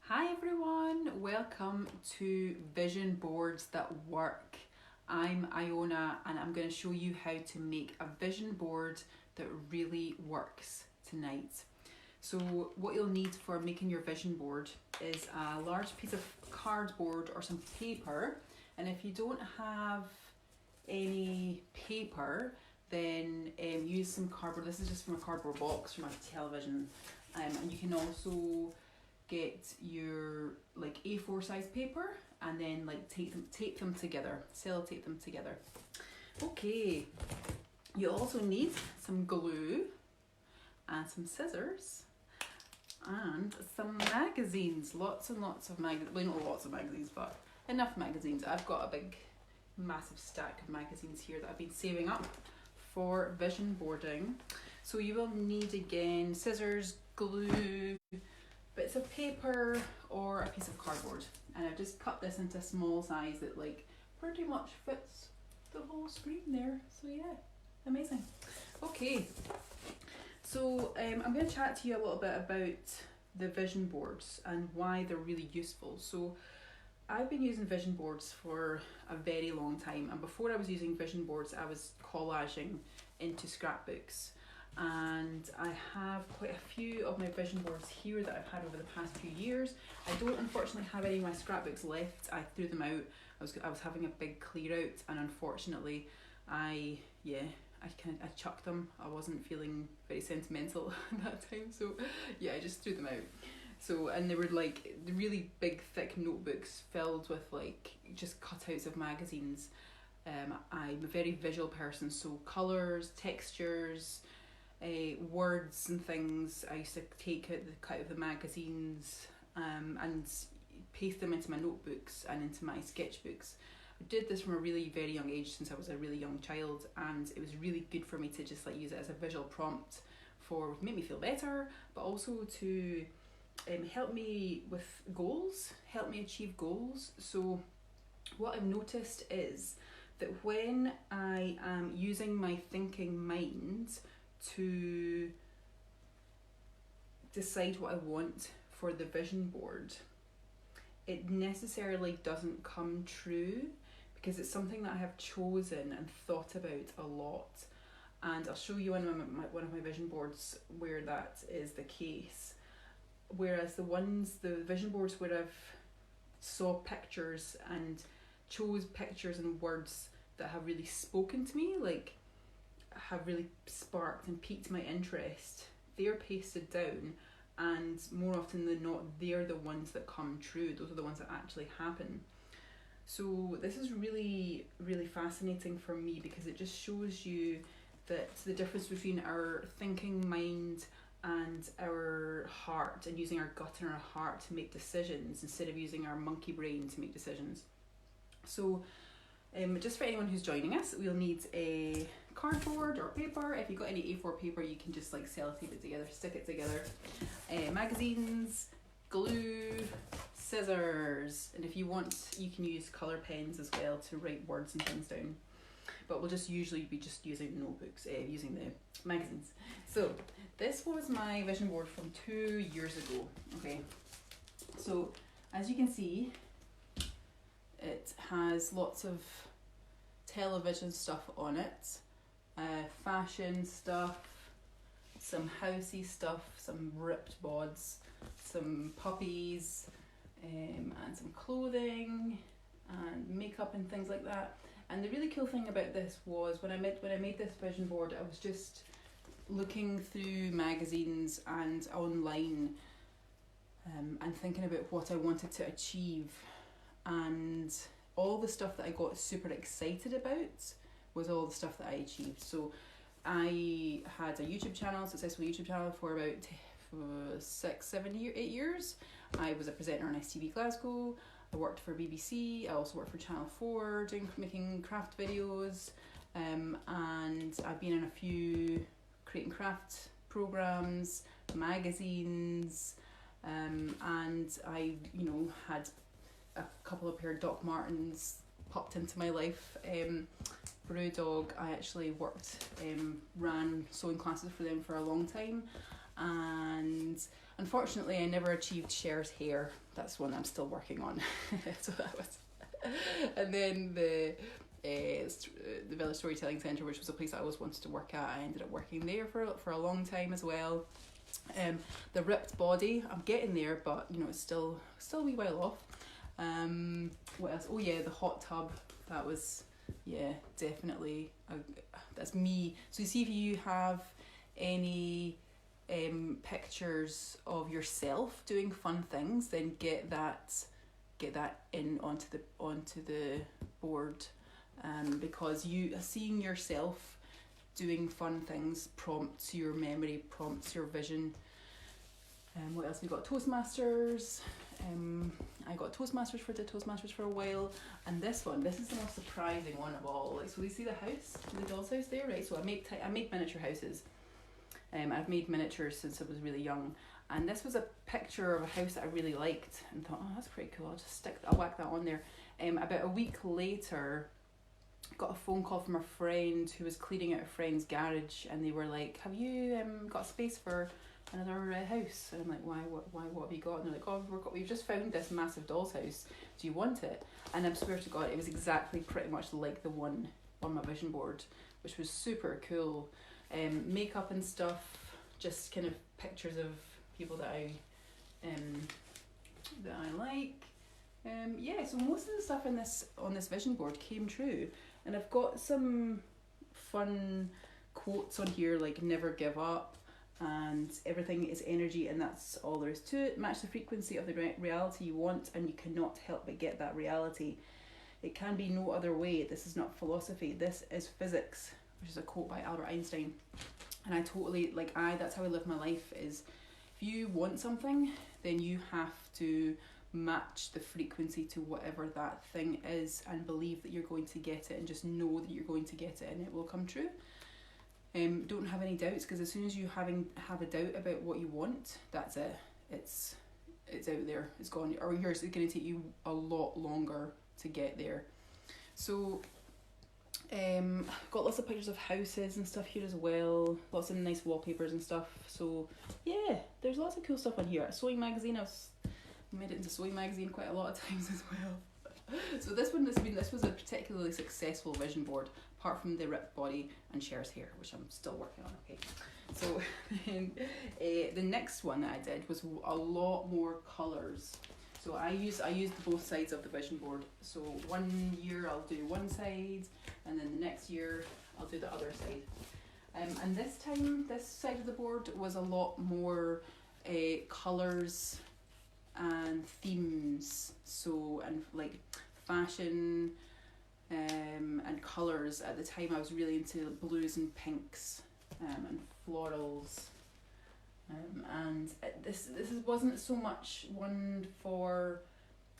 Hi everyone, welcome to Vision Boards That Work. I'm Iona and I'm going to show you how to make a vision board that really works tonight. So what you'll need for making your vision board is a large piece of cardboard or some paper, and if you don't have any paper then use some cardboard. This is just from a cardboard box from a television, and you can also get your like A4 size paper and then like tape them together, sellotape them together. Okay, you also need some glue and some scissors and some magazines, lots and lots of magazines, well not lots of magazines but enough magazines. I've got a big massive stack of magazines here that I've been saving up for vision boarding. So you will need again scissors, glue, bits of paper or a piece of cardboard, and I've just cut this into a small size that like pretty much fits the whole screen there. So yeah, amazing. Okay, so I'm going to chat to you a little bit about the vision boards and why they're really useful. So I've been using vision boards for a very long time, and before I was using vision boards I was collaging into scrapbooks. And I have quite a few of my vision boards here that I've had over the past few years. I don't unfortunately have any of my scrapbooks left. I threw them out. I was having a big clear out, and unfortunately I chucked them. I wasn't feeling very sentimental at that time, so yeah, I just threw them out. So, and they were like the really big thick notebooks filled with like just cutouts of magazines. I'm a very visual person, so colours, textures, words and things. I used to take out the cut of the magazines and paste them into my notebooks and into my sketchbooks. I did this from a really very young age, since I was a really young child, and it was really good for me to just like use it as a visual prompt for make me feel better, but also to help me with goals, help me achieve goals. So what I've noticed is that when I am using my thinking mind to decide what I want for the vision board, it necessarily doesn't come true because it's something that I have chosen and thought about a lot. And I'll show you one of my vision boards where that is the case. Whereas the vision boards where I've saw pictures and chose pictures and words that have really spoken to me, like have really sparked and piqued my interest, they're pasted down, and more often than not they're the ones that come true. Those are the ones that actually happen. So this is really, really fascinating for me because it just shows you that the difference between our thinking mind and our heart, and using our gut and our heart to make decisions instead of using our monkey brain to make decisions. So just for anyone who's joining us, we'll need a cardboard or paper. If you've got any A4 paper, you can just like sellotape it together, stick it together. Magazines, glue, scissors, and if you want you can use colour pens as well to write words and things down, but we'll just usually be just using notebooks, using the magazines. So this was my vision board from 2 years ago. Okay, so as you can see, it has lots of television stuff on it, fashion stuff, some housey stuff, some ripped bods, some puppies, and some clothing and makeup and things like that. And the really cool thing about this was when I made this vision board, I was just looking through magazines and online and thinking about what I wanted to achieve, and all the stuff that I got super excited about was all the stuff that I achieved. So I had a YouTube channel, successful YouTube channel for about 8 years. I was a presenter on STV Glasgow. I worked for BBC. I also worked for Channel 4 making craft videos, and I've been in a few creating craft programs, magazines, and I had a couple of pair of Doc Martens popped into my life. Brewdog, I actually ran sewing classes for them for a long time, and unfortunately I never achieved Cher's hair. That's one I'm still working on. So that was, and then the Village Storytelling Centre, which was a place I always wanted to work at. I ended up working there for a long time as well. The ripped body, I'm getting there, but you know, it's still a wee while off. What else? Oh yeah, the hot tub. That was, yeah, definitely that's me. So you see, if you have any pictures of yourself doing fun things, then get that in onto the board, because you seeing yourself doing fun things prompts your memory, prompts your vision. What else? We got Toastmasters. I got Toastmasters for a while, and this is the most surprising one of all. Like, so we see the house, the doll's house there, right? So I make miniature houses. I've made miniatures since I was really young, and this was a picture of a house that I really liked and thought, oh, that's pretty cool. I'll whack that on there. About a week later, got a phone call from a friend who was cleaning out a friend's garage, and they were like, have you got space for another house? And I'm like, why, what have you got? And they're like, oh, we've just found this massive doll's house, do you want it? And I swear to God, it was exactly pretty much like the one on my vision board, which was super cool. Makeup and stuff, just kind of pictures of people that I like. Yeah, so most of the stuff on this vision board came true, and I've got some fun quotes on here, like never give up, and everything is energy, and that's all there is to it. Match the frequency of the reality you want, and you cannot help but get that reality. It can be no other way. This is not philosophy, this is physics, which is a quote by Albert Einstein. And I totally, that's how I live my life, is if you want something, then you have to match the frequency to whatever that thing is, and believe that you're going to get it, and just know that you're going to get it, and it will come true. Don't have any doubts, because as soon as you have a doubt about what you want, that's it. It's out there, it's gone, or yours is going to take you a lot longer to get there. So got lots of pictures of houses and stuff here as well, lots of nice wallpapers and stuff. So yeah, there's lots of cool stuff on here. A sewing magazine, I've made it into sewing magazine quite a lot of times as well. So this was a particularly successful vision board, apart from the ripped body and Cher's hair, which I'm still working on. Okay, so the next one that I did was a lot more colours. So I used both sides of the vision board. So 1 year I'll do one side, and then the next year I'll do the other side. And this time, this side of the board was a lot more colours and themes. So, and like fashion and colours. At the time I was really into blues and pinks and florals. And this wasn't so much one for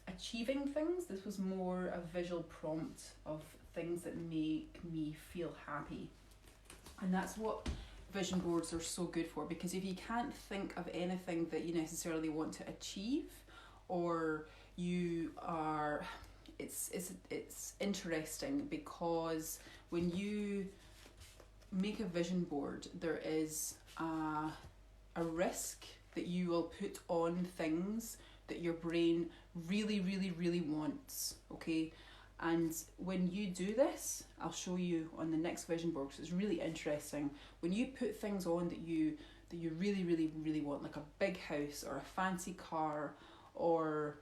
achieving things. This was more a visual prompt of things that make me feel happy. And that's what vision boards are so good for, because if you can't think of anything that you necessarily want to achieve, or you are, it's interesting, because when you make a vision board, there is a risk that you will put on things that your brain really, really, really wants, okay? And when you do this, I'll show you on the next vision board, because it's really interesting. When you put things on that you really, really, really want, like a big house or a fancy car or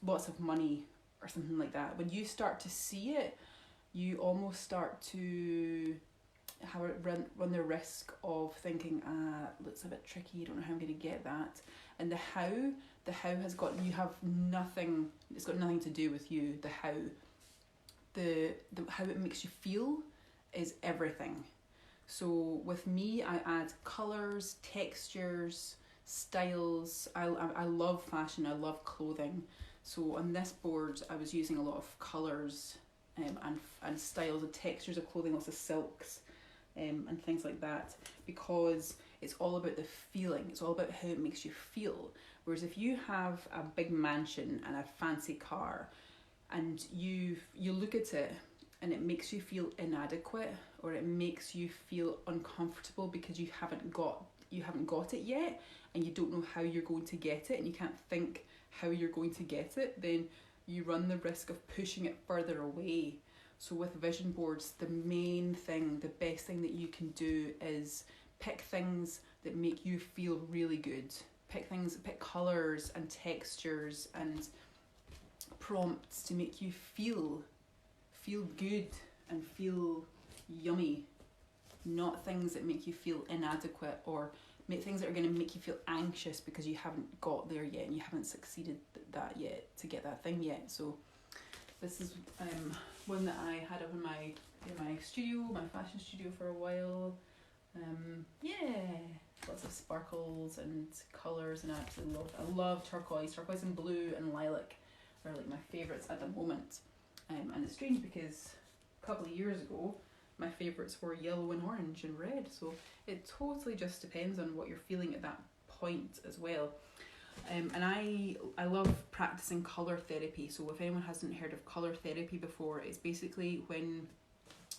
lots of money or something like that, when you start to see it, you almost start to run the risk of thinking, looks a bit tricky, don't know how I'm going to get that. And the how has got, you have nothing, it's got nothing to do with you. The how, the how it makes you feel is everything. So with me, I add colours, textures, styles. I love fashion, I love clothing. So on this board, I was using a lot of colours and styles and textures of clothing, lots of silks, and things like that, because it's all about the feeling, it's all about how it makes you feel. Whereas if you have a big mansion and a fancy car, and you look at it and it makes you feel inadequate, or it makes you feel uncomfortable because you haven't got you haven't got it yet and you don't know how you're going to get it and you can't think how you're going to get it, then you run the risk of pushing it further away. So with vision boards, the main thing, the best thing that you can do is pick things that make you feel really good. Pick colours and textures and prompts to make you feel good and feel yummy. Not things that make you feel inadequate or make things that are going to make you feel anxious because you haven't got there yet and you haven't succeeded that yet to get that thing yet. So this is one that I had up in my studio, my fashion studio for a while. Lots of sparkles and colours, and I love turquoise and blue and lilac are like my favourites at the moment. And it's strange because a couple of years ago my favourites were yellow and orange and red, so it totally just depends on what you're feeling at that point as well. And I love practicing colour therapy. So if anyone hasn't heard of colour therapy before, it's basically when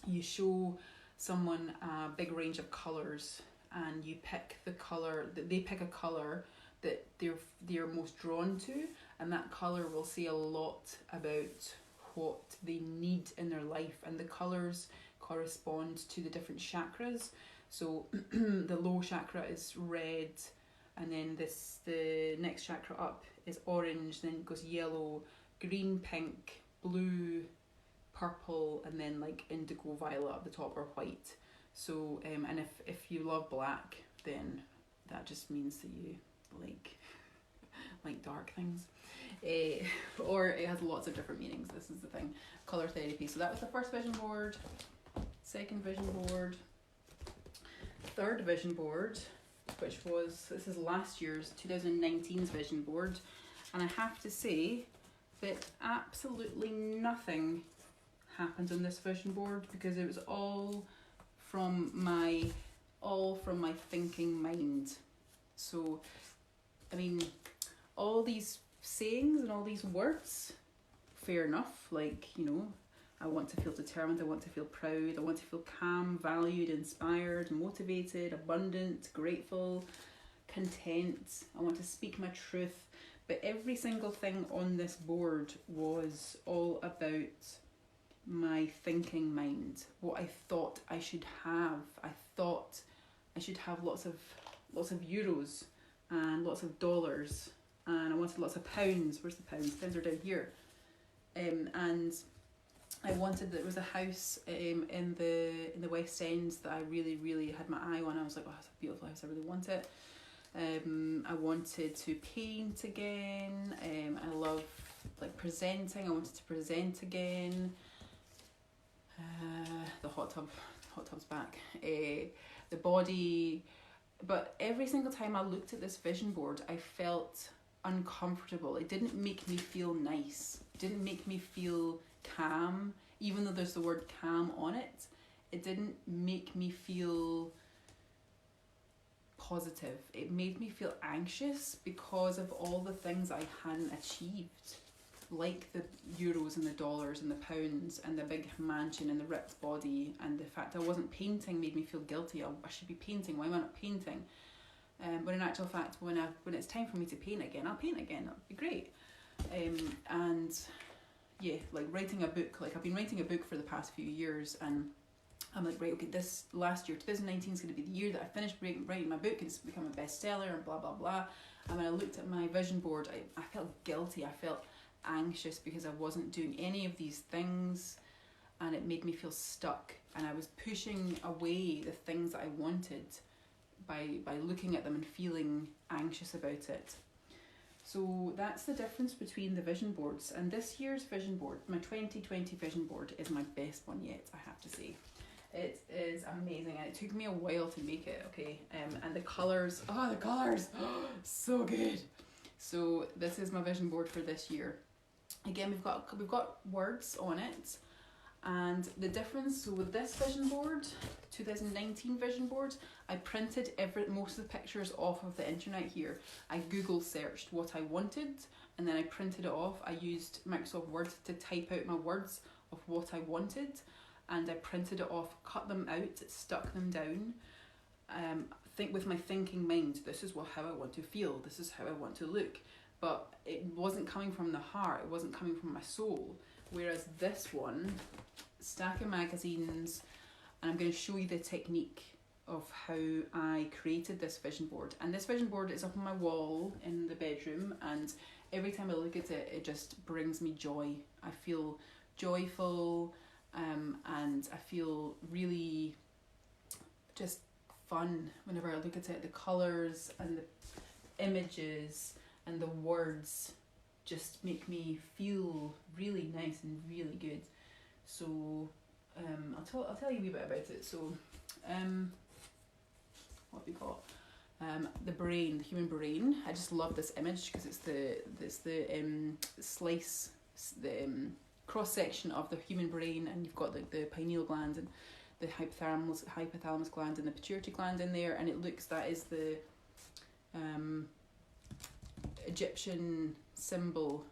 you show someone a big range of colours and you pick the colour, they pick a colour that they're most drawn to, and that colour will say a lot about what they need in their life, and the colours correspond to the different chakras. So the low chakra is red, and then the next chakra up is orange, then it goes yellow, green, pink, blue, purple, and then like indigo violet at the top, or white. So and if you love black, then that just means that you like dark things. Or it has lots of different meanings. This is the thing. Colour therapy. So that was the first vision board, second vision board, third vision board, this is last year's 2019's vision board, and I have to say that absolutely nothing happened on this vision board because it was all from my thinking mind. So I mean, all these sayings and all these words, fair enough, like, you know, I want to feel determined, I want to feel proud, I want to feel calm, valued, inspired, motivated, abundant, grateful, content, I want to speak my truth. But every single thing on this board was all about my thinking mind, what I thought I should have. I thought I should have lots of euros and lots of dollars, and I wanted lots of pounds. Where's the pounds? Pounds are down here. And I wanted, there was a house in the West End that I really had my eye on. I was like, oh, it's a beautiful house, I really want it. I wanted to paint again. I love like presenting. I wanted to present again. The hot tub's back. The body. But every single time I looked at this vision board, I felt uncomfortable. It didn't make me feel nice. It didn't make me feel calm. Even though there's the word calm on it, it didn't make me feel positive. It made me feel anxious because of all the things I hadn't achieved, like the euros and the dollars and the pounds and the big mansion and the ripped body, and the fact I wasn't painting made me feel guilty. I should be painting. Why am I not painting? But in actual fact, when it's time for me to paint again, I'll paint again. That'll be great. And yeah, like writing a book. Like I've been writing a book for the past few years, and I'm like, right, okay, this last year, 2019 is going to be the year that I finished writing my book and it's become a bestseller and blah blah blah. And when I looked at my vision board, I felt guilty. I felt anxious because I wasn't doing any of these things, and it made me feel stuck, and I was pushing away the things that I wanted by looking at them and feeling anxious about it. So that's the difference between the vision boards. And this year's vision board, my 2020 vision board, is my best one yet, I have to say. It is amazing, and it took me a while to make it, okay? And the colours, so good. So this is my vision board for this year. Again, we've got words on it, and the difference, so with this vision board, 2019 vision board, I printed most of the pictures off of the internet here. I Google searched what I wanted, and then I printed it off. I used Microsoft Word to type out my words of what I wanted, and I printed it off, cut them out, stuck them down, think with my thinking mind, this is how I want to feel, this is how I want to look, but it wasn't coming from the heart, it wasn't coming from my soul. Whereas this one, stack of magazines, and I'm going to show you the technique of how I created this vision board. And this vision board is up on my wall in the bedroom, and every time I look at it, it just brings me joy. I feel joyful, and I feel really just fun whenever I look at it. The colours and the images and the words just make me feel really nice and really good. So I'll tell you a wee bit about it. So what do we call it? The brain, the human brain. I just love this image because it's the slice, the cross section of the human brain, and you've got the pineal gland and the hypothalamus gland and the pituitary gland in there, and that is the Egyptian symbol,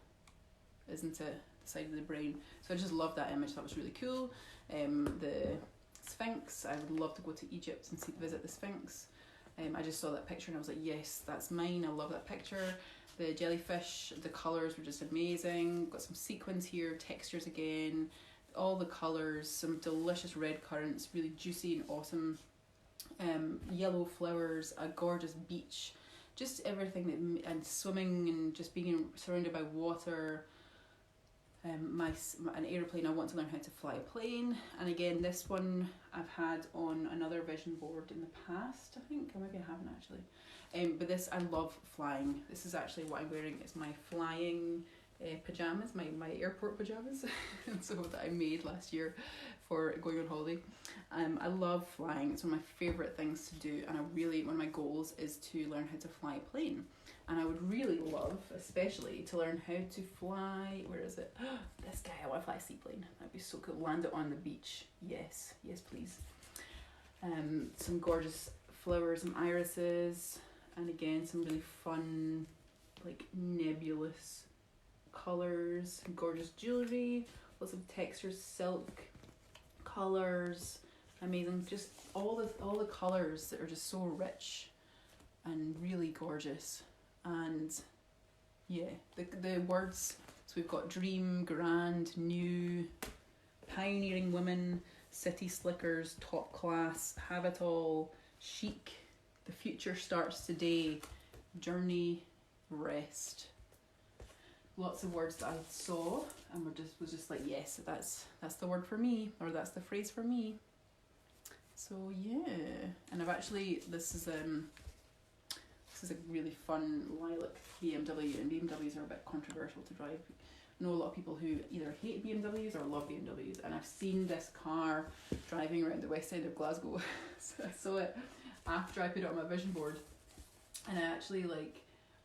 isn't it? The side of the brain. So I just love that image. That was really cool. The Sphinx. I would love to go to Egypt and visit the Sphinx. I just saw that picture and I was like, yes, that's mine. I love that picture. The jellyfish, the colours were just amazing. Got some sequins here, textures again, all the colours, some delicious red currants, really juicy and awesome. Yellow flowers, a gorgeous beach, just everything and swimming and just being surrounded by water. An aeroplane. I want to learn how to fly a plane, and again, this one I've had on another vision board in the past. I think I maybe haven't actually, but this, I love flying. This is actually what I'm wearing. It's my flying pajamas, my airport pajamas, so that I made last year for going on holiday. I love flying. It's one of my favourite things to do, and one of my goals is to learn how to fly a plane. And I would really love, especially, to learn how to fly. Where is it? This guy. I want to fly a seaplane. That'd be so cool. Land it on the beach. Yes, yes, please. Some gorgeous flowers and irises, and again some really fun, like nebulous colours. Gorgeous jewellery. Lots of textures, silk, colours. Amazing. Just all the colours that are just so rich and really gorgeous. And yeah, the words, so we've got dream, grand, new, pioneering women, city slickers, top class, have it all, chic, the future starts today, journey, rest. Lots of words that I saw and was just like, yes, that's the word for me, or that's the phrase for me. So yeah, and I've actually, this is a really fun lilac BMW, and BMWs are a bit controversial to drive. I know a lot of people who either hate BMWs or love BMWs, and I've seen this car driving around the west side of Glasgow. So I saw it after I put it on my vision board, and I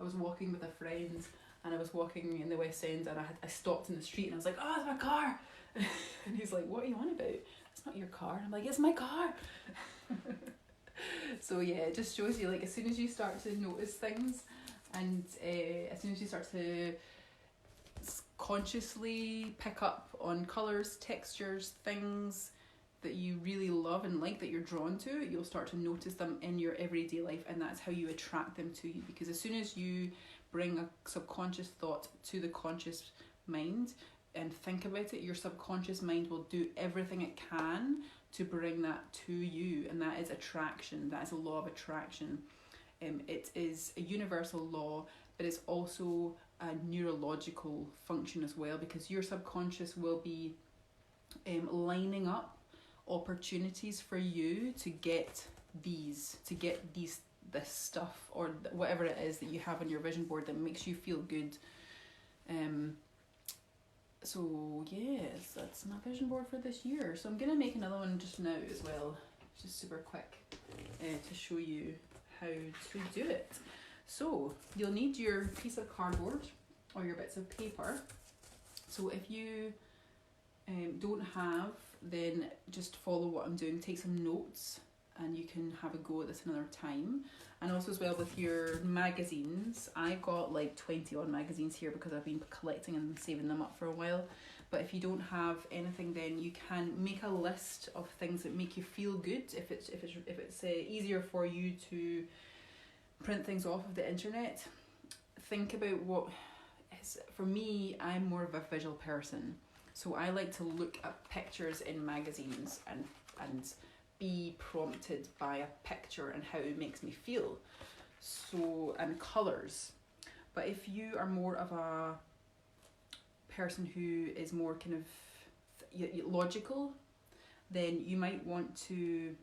was walking with a friend, and I was walking in the West End, and I stopped in the street, and I was like, oh, it's my car. And he's like, what are you on about? It's not your car. And I'm like, it's my car. So yeah, it just shows you, like, as soon as you start to notice things, and as soon as you start to consciously pick up on colours, textures, things that you really love and like, that you're drawn to, you'll start to notice them in your everyday life, and that's how you attract them to you. Because as soon as you bring a subconscious thought to the conscious mind and think about it, your subconscious mind will do everything it can to bring that to you, and that is attraction. That is a law of attraction. It is a universal law, but it's also a neurological function as well, because your subconscious will be lining up opportunities for you to get this stuff, or whatever it is that you have on your vision board that makes you feel good. So yes, that's my vision board for this year. So I'm gonna make another one just now as well, just super quick, to show you how to do it. So you'll need your piece of cardboard or your bits of paper. So if you don't have, then just follow what I'm doing, take some notes, and you can have a go at this another time. And also as well with your magazines, I've got like 20 odd magazines here because I've been collecting and saving them up for a while. But if you don't have anything, then you can make a list of things that make you feel good. If it's easier for you to print things off of the internet, think about what is. For me, I'm more of a visual person, so I like to look at pictures in magazines and be prompted by a picture and how it makes me feel. So, and colours. But if you are more of a person who is more kind of logical, then you might want to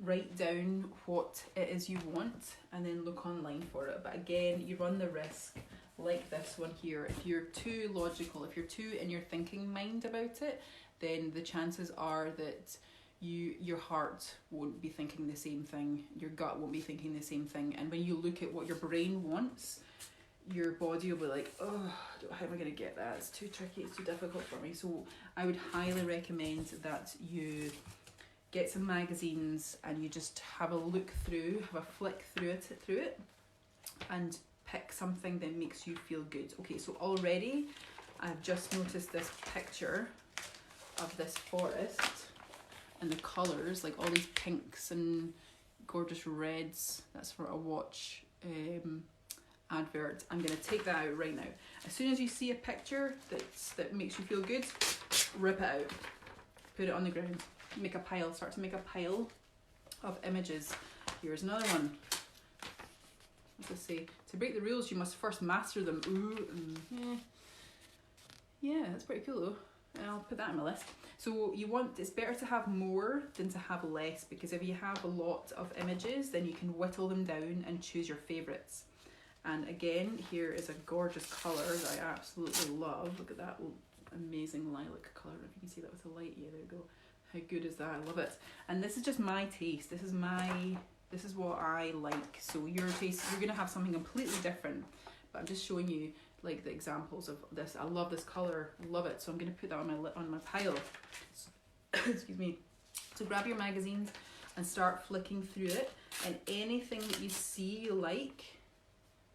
write down what it is you want and then look online for it. But again, you run the risk, like this one here, if you're too logical, if you're too in your thinking mind about it, then the chances are that your heart won't be thinking the same thing, your gut won't be thinking the same thing, and when you look at what your brain wants, your body will be like, oh, how am I going to get that? It's too tricky, it's too difficult for me. So I would highly recommend that you get some magazines and you just have a look through, have a flick through it, and pick something that makes you feel good. Okay, so already I've just noticed this picture of this forest and the colours, like all these pinks and gorgeous reds. That's for a watch advert. I'm going to take that out right now. As soon as you see a picture that makes you feel good, rip it out, put it on the ground, make a pile, start to make a pile of images. Here's another one. What's this say? To break the rules, you must first master them. Ooh, yeah, that's pretty cool though. I'll put that on my list. So it's better to have more than to have less, because if you have a lot of images, then you can whittle them down and choose your favourites. And again, here is a gorgeous colour that I absolutely love. Look at that amazing lilac colour. If you can see that with the light, yeah, there we go. How good is that? I love it. And this is just my taste. This is what I like. So your taste, you're gonna have something completely different. But I'm just showing you like the examples of this. I love this colour, love it. So I'm gonna put that on my pile. So, excuse me. So grab your magazines and start flicking through it, and anything that you see you like.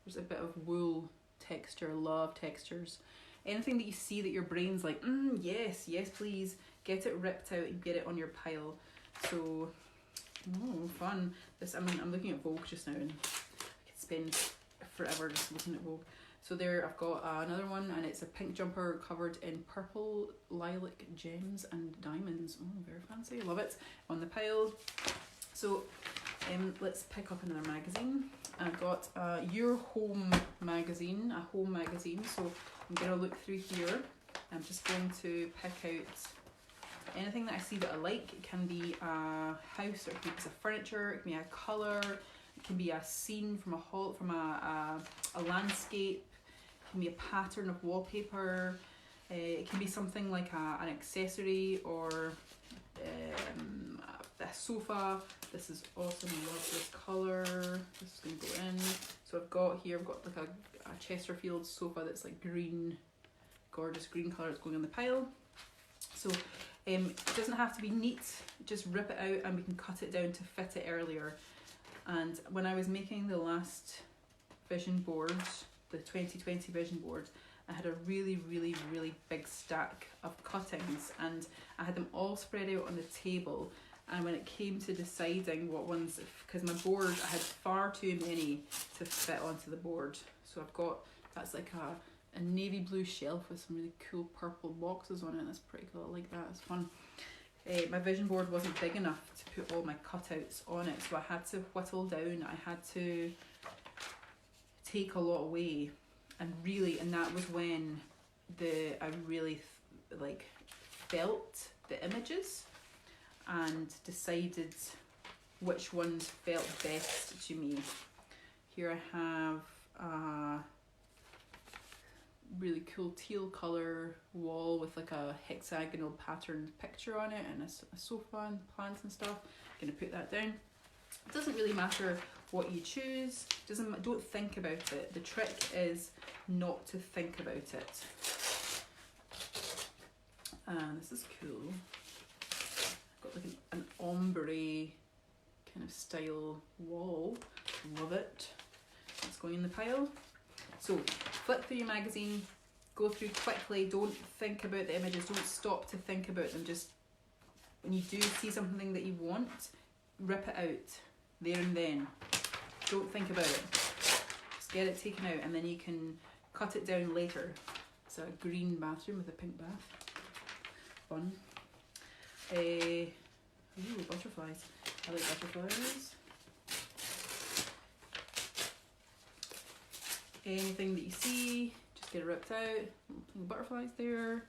There's a bit of wool texture, love textures. Anything that you see that your brain's like, yes, please, get it ripped out and get it on your pile. So, fun. I'm looking at Vogue just now, and I could spend forever just looking at Vogue. So there, I've got another one, and it's a pink jumper covered in purple, lilac, gems and diamonds. Oh, very fancy, love it. On the pile. So let's pick up another magazine. I've got Your Home magazine, a home magazine. So I'm going to look through here. I'm just going to pick out anything that I see that I like. It can be a house, or it can be a piece of furniture, it can be a colour, it can be a scene from a landscape, it can be a pattern of wallpaper, it can be something like an accessory, or a sofa. This is awesome, I love this colour. This is going to go in. So I've got like a Chesterfield sofa that's like green, gorgeous green colour. It's going on the pile. So it doesn't have to be neat, just rip it out and we can cut it down to fit it earlier. And when I was making the last vision board, the 2020 vision board, I had a really big stack of cuttings, and I had them all spread out on the table. And when it came to deciding what ones, because my board, I had far too many to fit onto the board. So I've got, that's like a navy blue shelf with some really cool purple boxes on it. That's pretty cool, I like that, it's fun. My vision board wasn't big enough to put all my cutouts on it, so I had to whittle down, I had to take a lot away. And that was when I really felt the images and decided which ones felt best to me. Here I have a really cool teal colour wall with like a hexagonal patterned picture on it, and a sofa and plants and stuff. I'm gonna put that down. It doesn't really matter what you choose. Don't think about it. The trick is not to think about it. And this is cool. Got like an ombre kind of style wall. Love it. It's going in the pile. So flip through your magazine, go through quickly. Don't think about the images. Don't stop to think about them. Just when you do see something that you want, rip it out there and then. Don't think about it. Just get it taken out, and then you can cut it down later. It's a green bathroom with a pink bath. Fun. Ooh, butterflies. I like butterflies. Anything that you see, just get it ripped out. Butterflies there.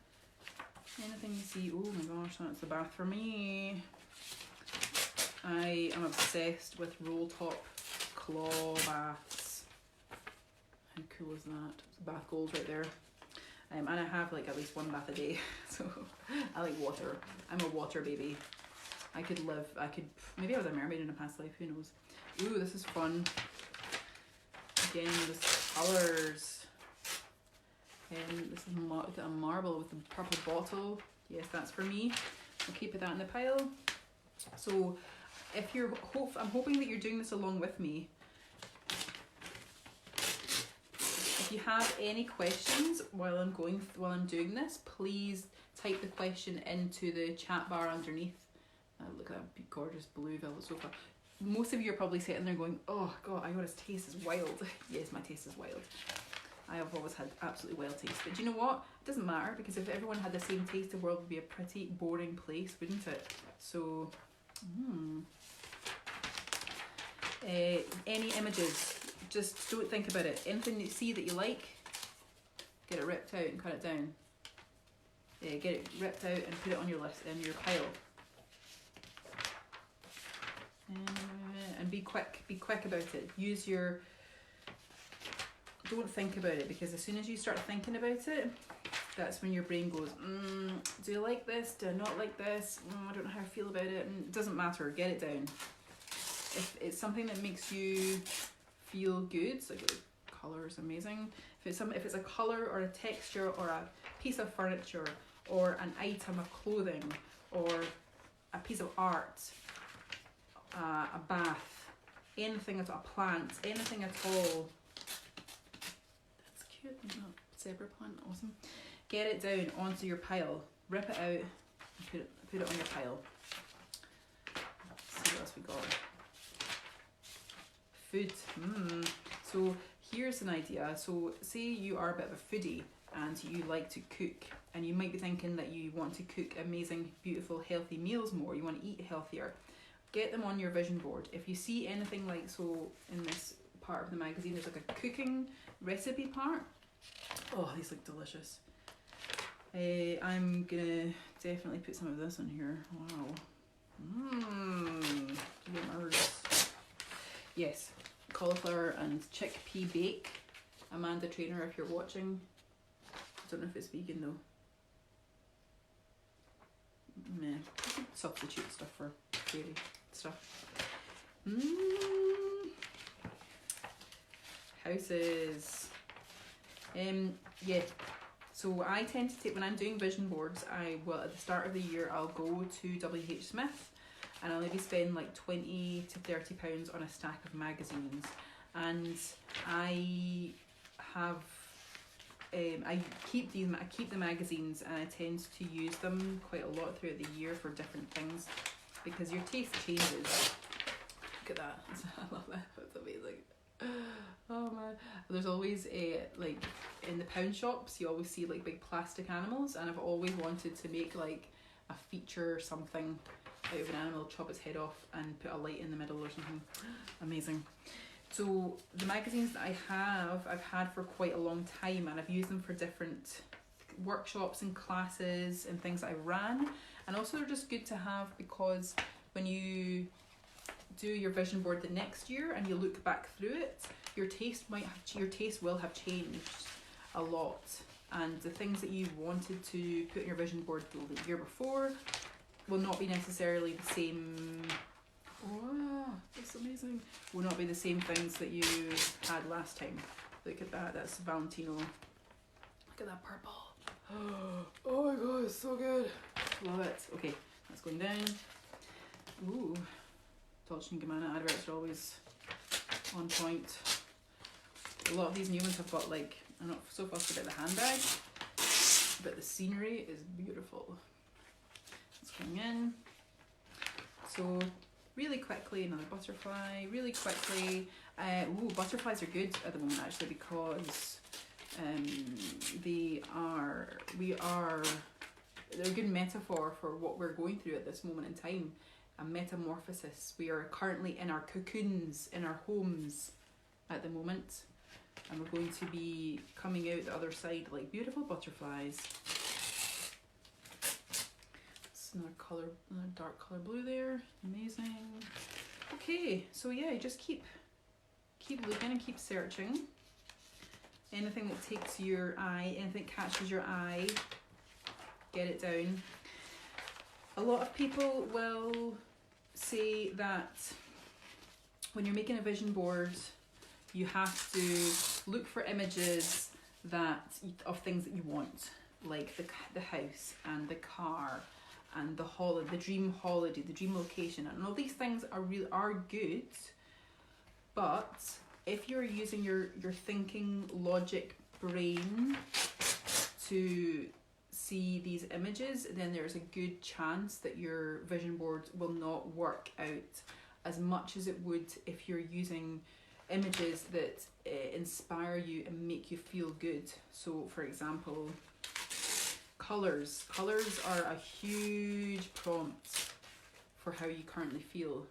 Anything you see, oh my gosh, that's the bath for me. I am obsessed with roll top claw baths. How cool is that? It's bath goals right there. And I have like at least one bath a day, so I like water. I'm a water baby. Maybe I was a mermaid in a past life, who knows. Ooh, this is fun. Again, this colours. And this is a marble with a purple bottle. Yes, that's for me. I'll keep that in the pile. So if I'm hoping that you're doing this along with me. If you have any questions while I'm doing this, please type the question into the chat bar underneath. Look at that gorgeous blue velvet sofa. Most of you are probably sitting there going, oh god, Iona's taste is wild. Yes, my taste is wild. I have always had absolutely wild taste. But do you know what? It doesn't matter, because if everyone had the same taste, the world would be a pretty boring place, wouldn't it? So, any images, just don't think about it. Anything you see that you like, get it ripped out and cut it down. Get it ripped out and put it on your list, in your pile. And be quick about it. Don't think about it, because as soon as you start thinking about it, that's when your brain goes, do I like this? Do I not like this? I don't know how I feel about it. And it doesn't matter, get it down. If it's something that makes you feel good, so the colour is amazing. If it's a colour or a texture or a piece of furniture or an item of clothing or a piece of art, a bath, anything at all, a plant, anything at all. That's cute. Zebra plant, awesome. Get it down onto your pile, rip it out, and put it on your pile. Let's see what else we got. Food. So here's an idea. So say you are a bit of a foodie and you like to cook, and you might be thinking that you want to cook amazing, beautiful, healthy meals more. You want to eat healthier. Get them on your vision board. If you see anything like so in this part of the magazine, there's like a cooking recipe part. Oh, these look delicious. I'm gonna definitely put some of this in here. Wow. Yummers. Yes, cauliflower and chickpea bake. Amanda Trainer, if you're watching. I don't know if it's vegan though. Meh. Substitute stuff for dairy stuff. Houses. Yeah. So I tend to take, when I'm doing vision boards, at the start of the year I'll go to WH Smith and I'll maybe spend like £20 to £30 on a stack of magazines, and I have I keep the magazines, and I tend to use them quite a lot throughout the year for different things, because your taste changes. Look at that. I love that. That's amazing. Oh man. There's always like in the pound shops you always see like big plastic animals, and I've always wanted to make like a feature or something out of an animal, chop its head off and put a light in the middle or something. Amazing. So the magazines that I've had for quite a long time, and I've used them for different workshops and classes and things that I ran, and also they're just good to have because when you do your vision board the next year and you look back through it, your taste will have changed a lot, and the things that you wanted to put in your vision board the year before will not be necessarily the same. Wow, that's amazing. Will not be the same things that you had last time. Look at that, that's Valentino. Look at that purple. Oh my god, it's so good. Love it. Okay, that's going down. Ooh, Dolce & Gabbana adverts are always on point. A lot of these new ones have got like, I'm not so fussed about the handbag, but the scenery is beautiful. It's going in. So really quickly, another butterfly, really quickly. Butterflies are good at the moment actually, because they're a good metaphor for what we're going through at this moment in time. A metamorphosis. We are currently in our cocoons, in our homes at the moment, and we're going to be coming out the other side like beautiful butterflies. It's another dark color blue there. Amazing. Okay, so yeah, just keep looking and keep searching. Anything that takes your eye, anything that catches your eye, get it down. A lot of people will say that when you're making a vision board, you have to look for images of things that you want, like the house and the car and the dream holiday, the dream location, and all these things are good. But if you're using your thinking logic brain to see these images, then there's a good chance that your vision board will not work out as much as it would if you're using images that inspire you and make you feel good. So for example, colours are a huge prompt for how you currently feel.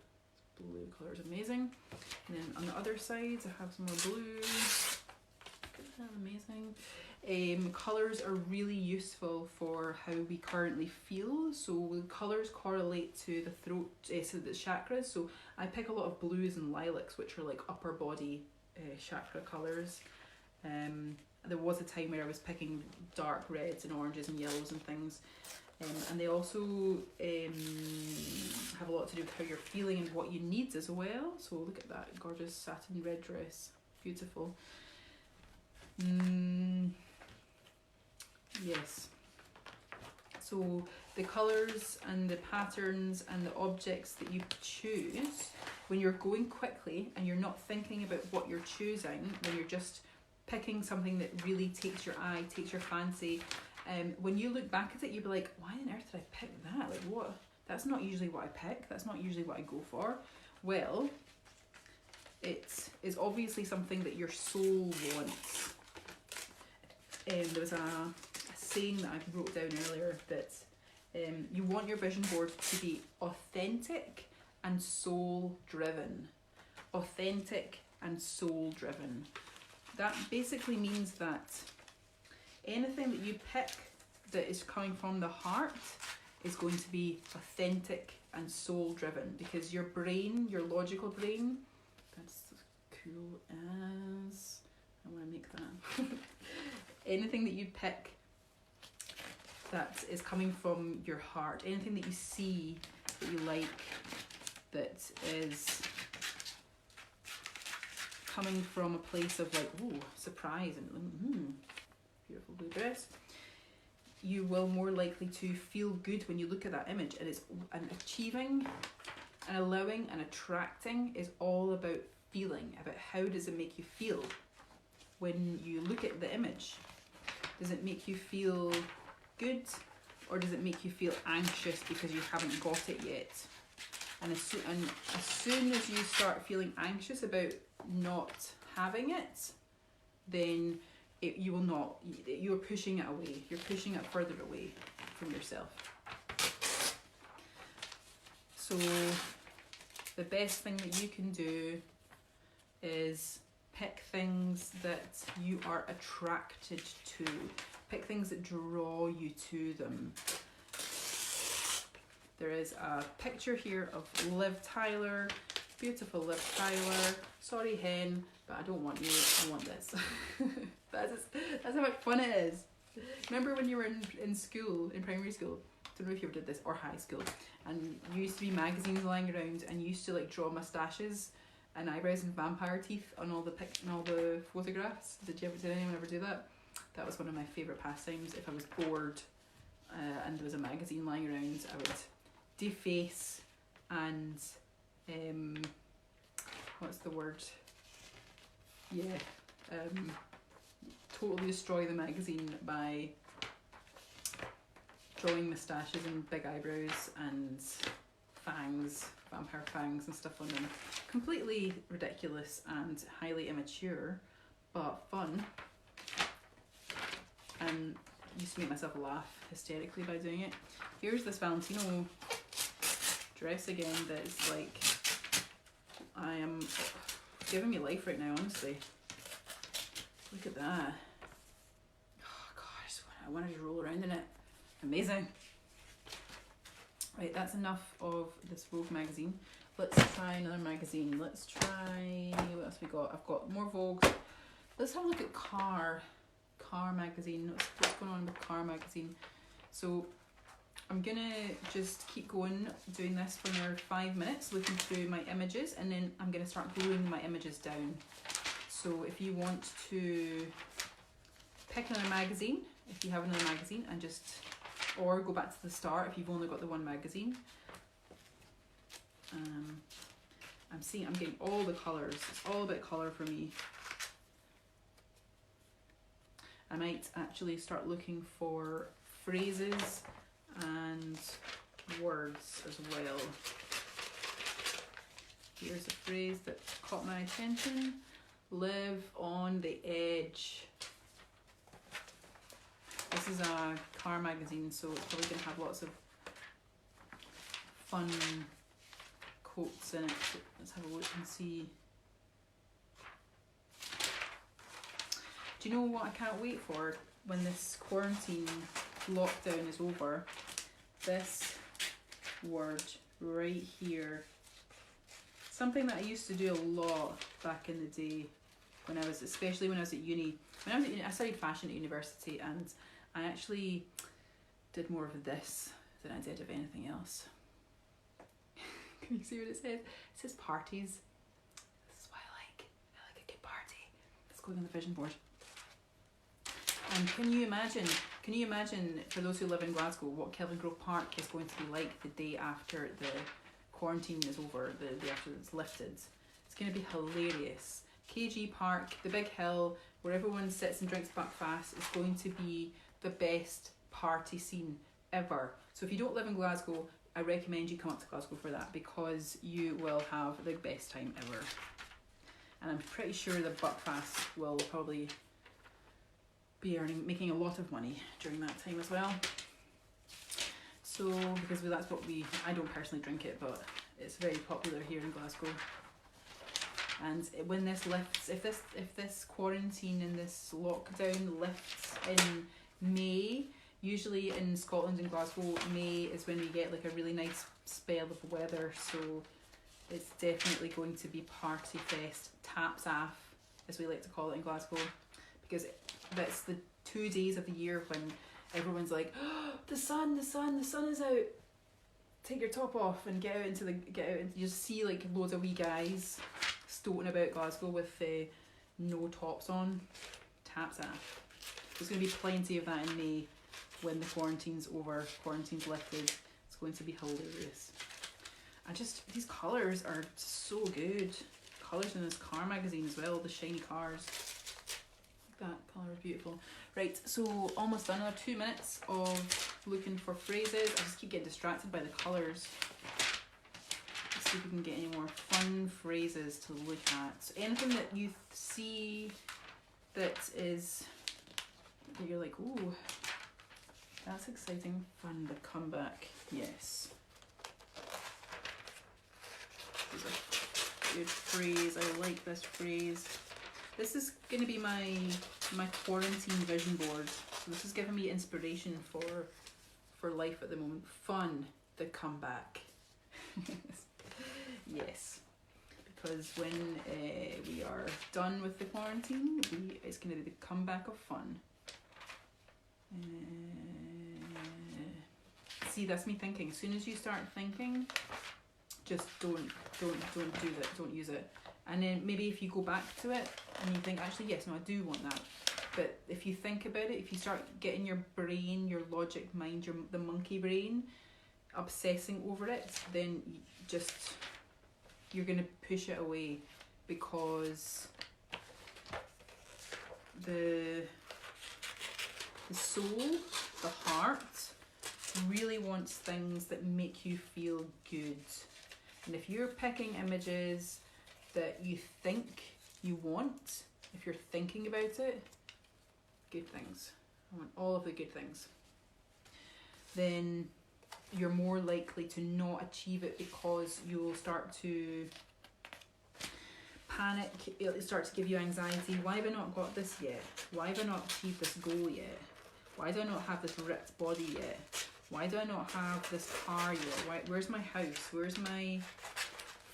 Blue colour is amazing. And then on the other sides I have some more blue. Amazing. Colours are really useful for how we currently feel. So colours correlate to the throat, so the chakras. So I pick a lot of blues and lilacs, which are like upper body chakra colours. There was a time where I was picking dark reds and oranges and yellows and things. And they also have a lot to do with how you're feeling and what you need as well. So look at that gorgeous satin red dress. Beautiful. Yes. So the colours and the patterns and the objects that you choose, when you're going quickly and you're not thinking about what you're choosing, when you're just picking something that really takes your eye, takes your fancy, when you look back at it, you'll be like, why on earth did I pick that? Like, what? That's not usually what I pick. That's not usually what I go for. Well, it is obviously something that your soul wants. There was a saying that I wrote down earlier that you want your vision board to be authentic and soul driven. Authentic and soul driven. That basically means that anything that you pick that is coming from the heart is going to be authentic and soul driven, because your brain, your logical brain, that's as cool as, I want to make that. Anything that you pick that is coming from your heart, anything that you see that you like, that is coming from a place of like, ooh, surprise and beautiful blue dress, you will more likely to feel good when you look at that image. And achieving and allowing and attracting is all about feeling, about how does it make you feel when you look at the image. Does it make you feel good, or does it make you feel anxious because you haven't got it yet? And as soon as you start feeling anxious about not having it, then you will not. You're pushing it away. You're pushing it further away from yourself. So the best thing that you can do is pick things that you are attracted to. Pick things that draw you to them. There is a picture here of Liv Tyler. Beautiful Liv Tyler. Sorry, hen, but I don't want you. I want this. That's how much fun it is. Remember when you were in school, in primary school? I don't know if you ever did this, or high school, and you used to be magazines lying around, and you used to like draw mustaches and eyebrows and vampire teeth on all the photographs. Did anyone ever do that? That was one of my favourite pastimes. If I was bored and there was a magazine lying around, I would deface and what's the word? Yeah, totally destroy the magazine by drawing moustaches and big eyebrows and fangs, vampire fangs and stuff on them. Completely ridiculous and highly immature, but fun. And used to make myself laugh hysterically by doing it. Here's this Valentino dress again that's like, I am giving me life right now, honestly. Look at that. Oh gosh, I want to just roll around in it. Amazing. Right, that's enough of this Vogue magazine. Let's try another magazine. Let's try, what else we got? I've got more Vogue. Let's have a look at Car magazine. What's going on with Car magazine? So I'm gonna just keep going doing this for another 5 minutes, looking through my images, and then I'm gonna start gluing my images down. So if you want to pick another magazine, if you have another magazine, and just, or go back to the start if you've only got the one magazine. I'm getting all the colours. It's all about colour for me. I might actually start looking for phrases and words as well. Here's a phrase that caught my attention. Live on the edge. This is a car magazine, so it's probably going to have lots of fun quotes in it. So let's have a look and see. Do you know what I can't wait for when this quarantine lockdown is over? This word right here. Something that I used to do a lot back in the day when I was, especially when I was at uni. When I was at uni, I studied fashion at university, and I actually did more of this than I did of anything else. Can you see what it says? It says parties. This is what I like. I like a good party. It's going on the vision board. And can you imagine, for those who live in Glasgow, what Kelvin Grove Park is going to be like the day after the quarantine is over, the day after it's lifted? It's going to be hilarious. KG Park, the big hill, where everyone sits and drinks back fast, is going to be the best party scene ever. So if you don't live in Glasgow, I recommend you come up to Glasgow for that, because you will have the best time ever. And I'm pretty sure the Buckfast will probably be making a lot of money during that time as well. So, because that's what I don't personally drink it, but it's very popular here in Glasgow. And when this lifts, if this quarantine and this lockdown lifts in May, usually in Scotland and Glasgow, May is when we get like a really nice spell of weather. So it's definitely going to be party fest, taps off, as we like to call it in Glasgow, because that's the 2 days of the year when everyone's like, oh, the sun is out. Take your top off and get out and you just see like loads of wee guys stoating about Glasgow with no tops on. Taps off. There's going to be plenty of that in May when the quarantine's over, quarantine's lifted. It's going to be hilarious. These colours are so good. Colours in this car magazine as well, the shiny cars. That colour is beautiful. Right, so almost done. Another 2 minutes of looking for phrases. I just keep getting distracted by the colours. Let's see if we can get any more fun phrases to look at. So anything that you see that you're like, ooh, that's exciting, fun, the comeback. Yes. This is a good phrase. I like this phrase. This is going to be my quarantine vision board. So this is giving me inspiration for life at the moment. Fun, the comeback. Yes. Because when we are done with the quarantine, it's going to be the comeback of fun. See, that's me thinking. As soon as you start thinking, just don't use it. And then maybe if you go back to it and you think, actually, yes, no, I do want that. But if you think about it, if you start getting your brain, your logic mind, the monkey brain, obsessing over it, then you're going to push it away, because the soul, the heart, really wants things that make you feel good. And if you're picking images that you think you want, if you're thinking about it, good things, I want all of the good things, then you're more likely to not achieve it, because you'll start to panic. It'll start to give you anxiety. Why have I not got this yet? Why have I not achieved this goal yet? Why do I not have this ripped body yet? Why do I not have this car yet? Where's my house? Where's my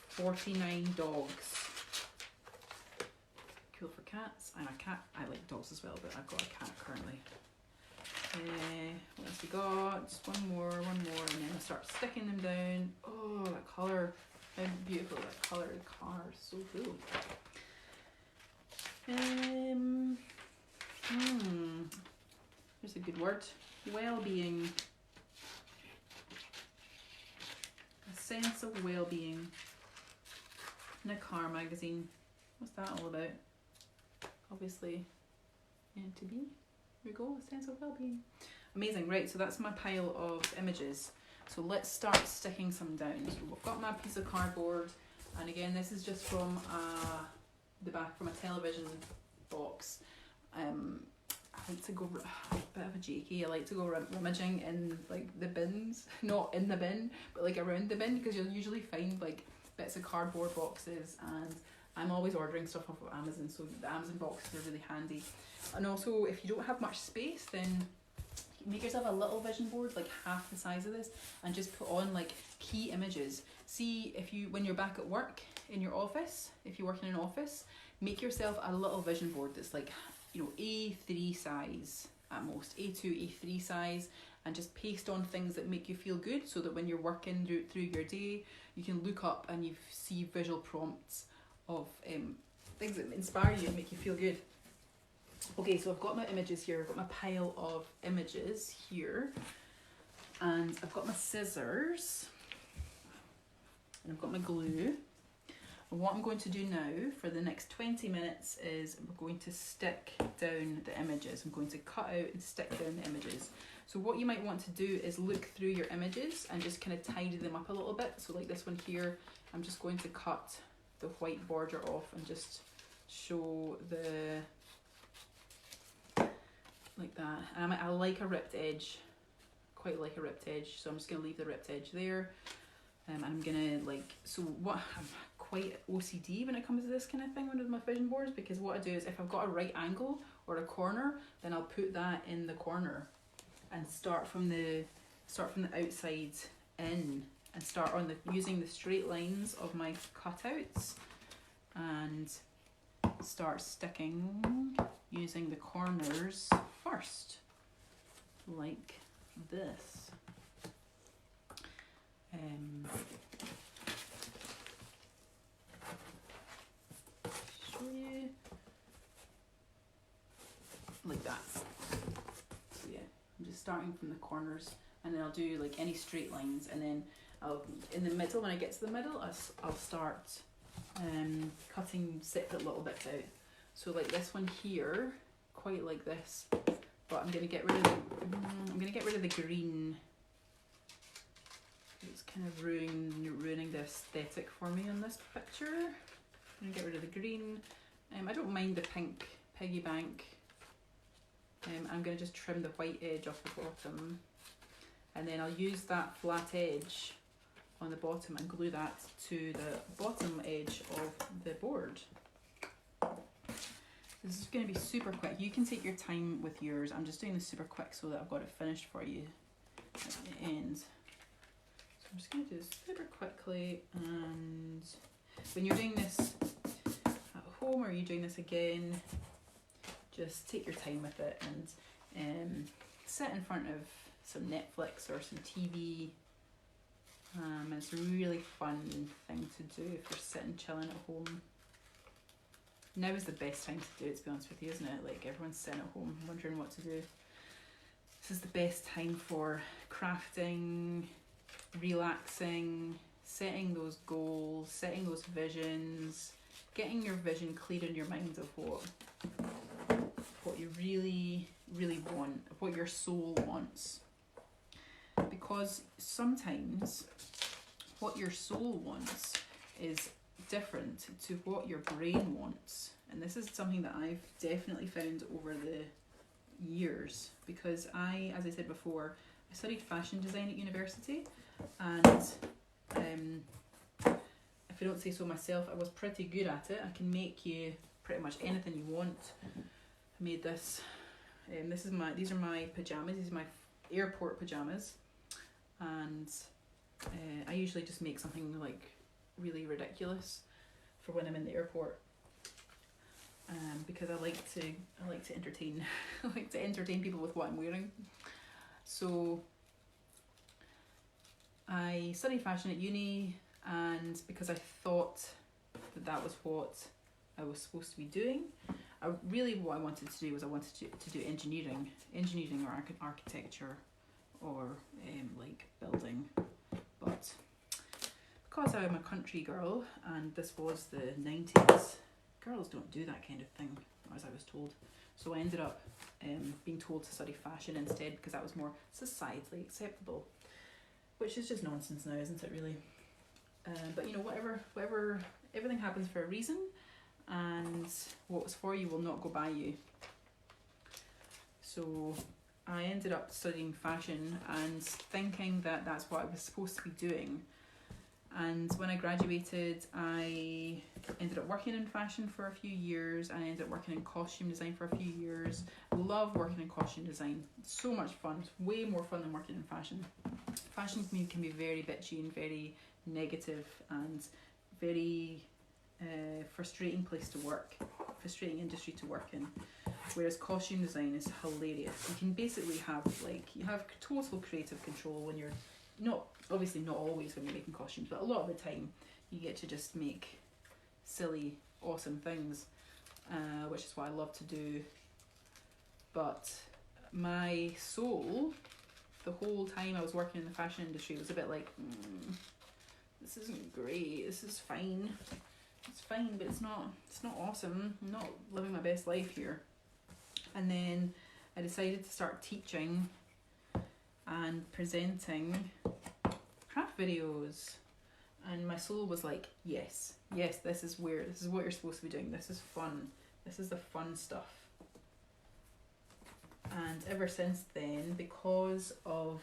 49 dogs? Cool for cats. I'm a cat. I like dogs as well, but I've got a cat currently. What else we got? One more, and then I start sticking them down. Oh, that colour. How beautiful that colour of the car. So cool. Here's a good word. Well-being. A sense of well-being. In a car magazine. What's that all about? Obviously, and to be. There we go, a sense of well-being. Amazing, right, so that's my pile of images. So let's start sticking some down. So I've got my piece of cardboard, and again, this is just from the back from a television box. I like to go, a bit of a jakey, I like to go rummaging in like the bins, not in the bin, but like around the bin, because you'll usually find like bits of cardboard boxes, and I'm always ordering stuff off of Amazon, so the Amazon boxes are really handy. And also, if you don't have much space, then make yourself a little vision board, like half the size of this, and just put on like key images. See, if you, when you're back at work in your office, if you work in an office, make yourself a little vision board that's like, you know, A3 size at most, A2, A3 size, and just paste on things that make you feel good, so that when you're working through your day, you can look up and you see visual prompts of things that inspire you and make you feel good. Okay, so I've got my images here. I've got my pile of images here, and I've got my scissors, and I've got my glue. And what I'm going to do now for the next 20 minutes is we're going to stick down the images. I'm going to cut out and stick down the images. So what you might want to do is look through your images and just kind of tidy them up a little bit. So like this one here, I'm just going to cut the white border off and just show the, like that. And I like a ripped edge, quite like a ripped edge, so I'm just going to leave the ripped edge there. And I'm going to like, so what, I'm quite OCD when it comes to this kind of thing with my vision boards, because what I do is if I've got a right angle or a corner, then I'll put that in the corner and start from the outside in, and start on using the straight lines of my cutouts, and start sticking using the corners first, like this. Show you like that. So yeah, I'm just starting from the corners, and then I'll do like any straight lines, and then I'll, in the middle, when I get to the middle, I'll start cutting separate little bits out. So like this one here, quite like this, but I'm gonna get rid of the green. It's kind of ruining the aesthetic for me on this picture. I'm gonna get rid of the green. I don't mind the pink piggy bank. I'm gonna just trim the white edge off the bottom, and then I'll use that flat edge on the bottom and glue that to the bottom edge of the board. This is going to be super quick. You can take your time with yours. I'm just doing this super quick so that I've got it finished for you at the end. So I'm just going to do this super quickly, and when you're doing this at home or you're doing this again, just take your time with it and sit in front of some Netflix or some TV. It's a really fun thing to do if you're sitting chilling at home. Now is the best time to do it, to be honest with you, isn't it? Like, everyone's sitting at home wondering what to do. This is the best time for crafting, relaxing, setting those goals, setting those visions, getting your vision clear in your mind of what you really, really want, what your soul wants. because sometimes what your soul wants is different to what your brain wants. And this is something that I've definitely found over the years, because as I said before, I studied fashion design at university, and if I don't say so myself, I was pretty good at it. I can make you pretty much anything you want. I made this. These are my pajamas. These are my airport pajamas, and I usually just make something like really ridiculous for when I'm in the airport, because I like to entertain. I like to entertain people with what I'm wearing. So I studied fashion at uni, and because I thought that was what I was supposed to be doing, what I wanted to do was I wanted to do engineering or architecture or like building. But because I'm a country girl, and this was the 90s, girls don't do that kind of thing, as I was told. So I ended up being told to study fashion instead, because that was more societally acceptable, which is just nonsense now, isn't it, really? But you know, whatever, everything happens for a reason, and what's for you will not go by you. So I ended up studying fashion and thinking that that's what I was supposed to be doing. And when I graduated, I ended up working in fashion for a few years. I ended up working in costume design for a few years. I love working in costume design. It's so much fun. It's way more fun than working in fashion. Fashion to me can be very bitchy and very negative and very frustrating place to work, frustrating industry to work in. Whereas costume design is hilarious. You can basically have total creative control when you're not always when you're making costumes, but a lot of the time you get to just make silly, awesome things, which is what I love to do. But my soul, the whole time I was working in the fashion industry, was a bit like, this isn't great, this is fine. It's fine, but it's not awesome. I'm not living my best life here. And then I decided to start teaching and presenting craft videos, and my soul was like, yes, this is what you're supposed to be doing. This is fun. This is the fun stuff. And ever since then, because of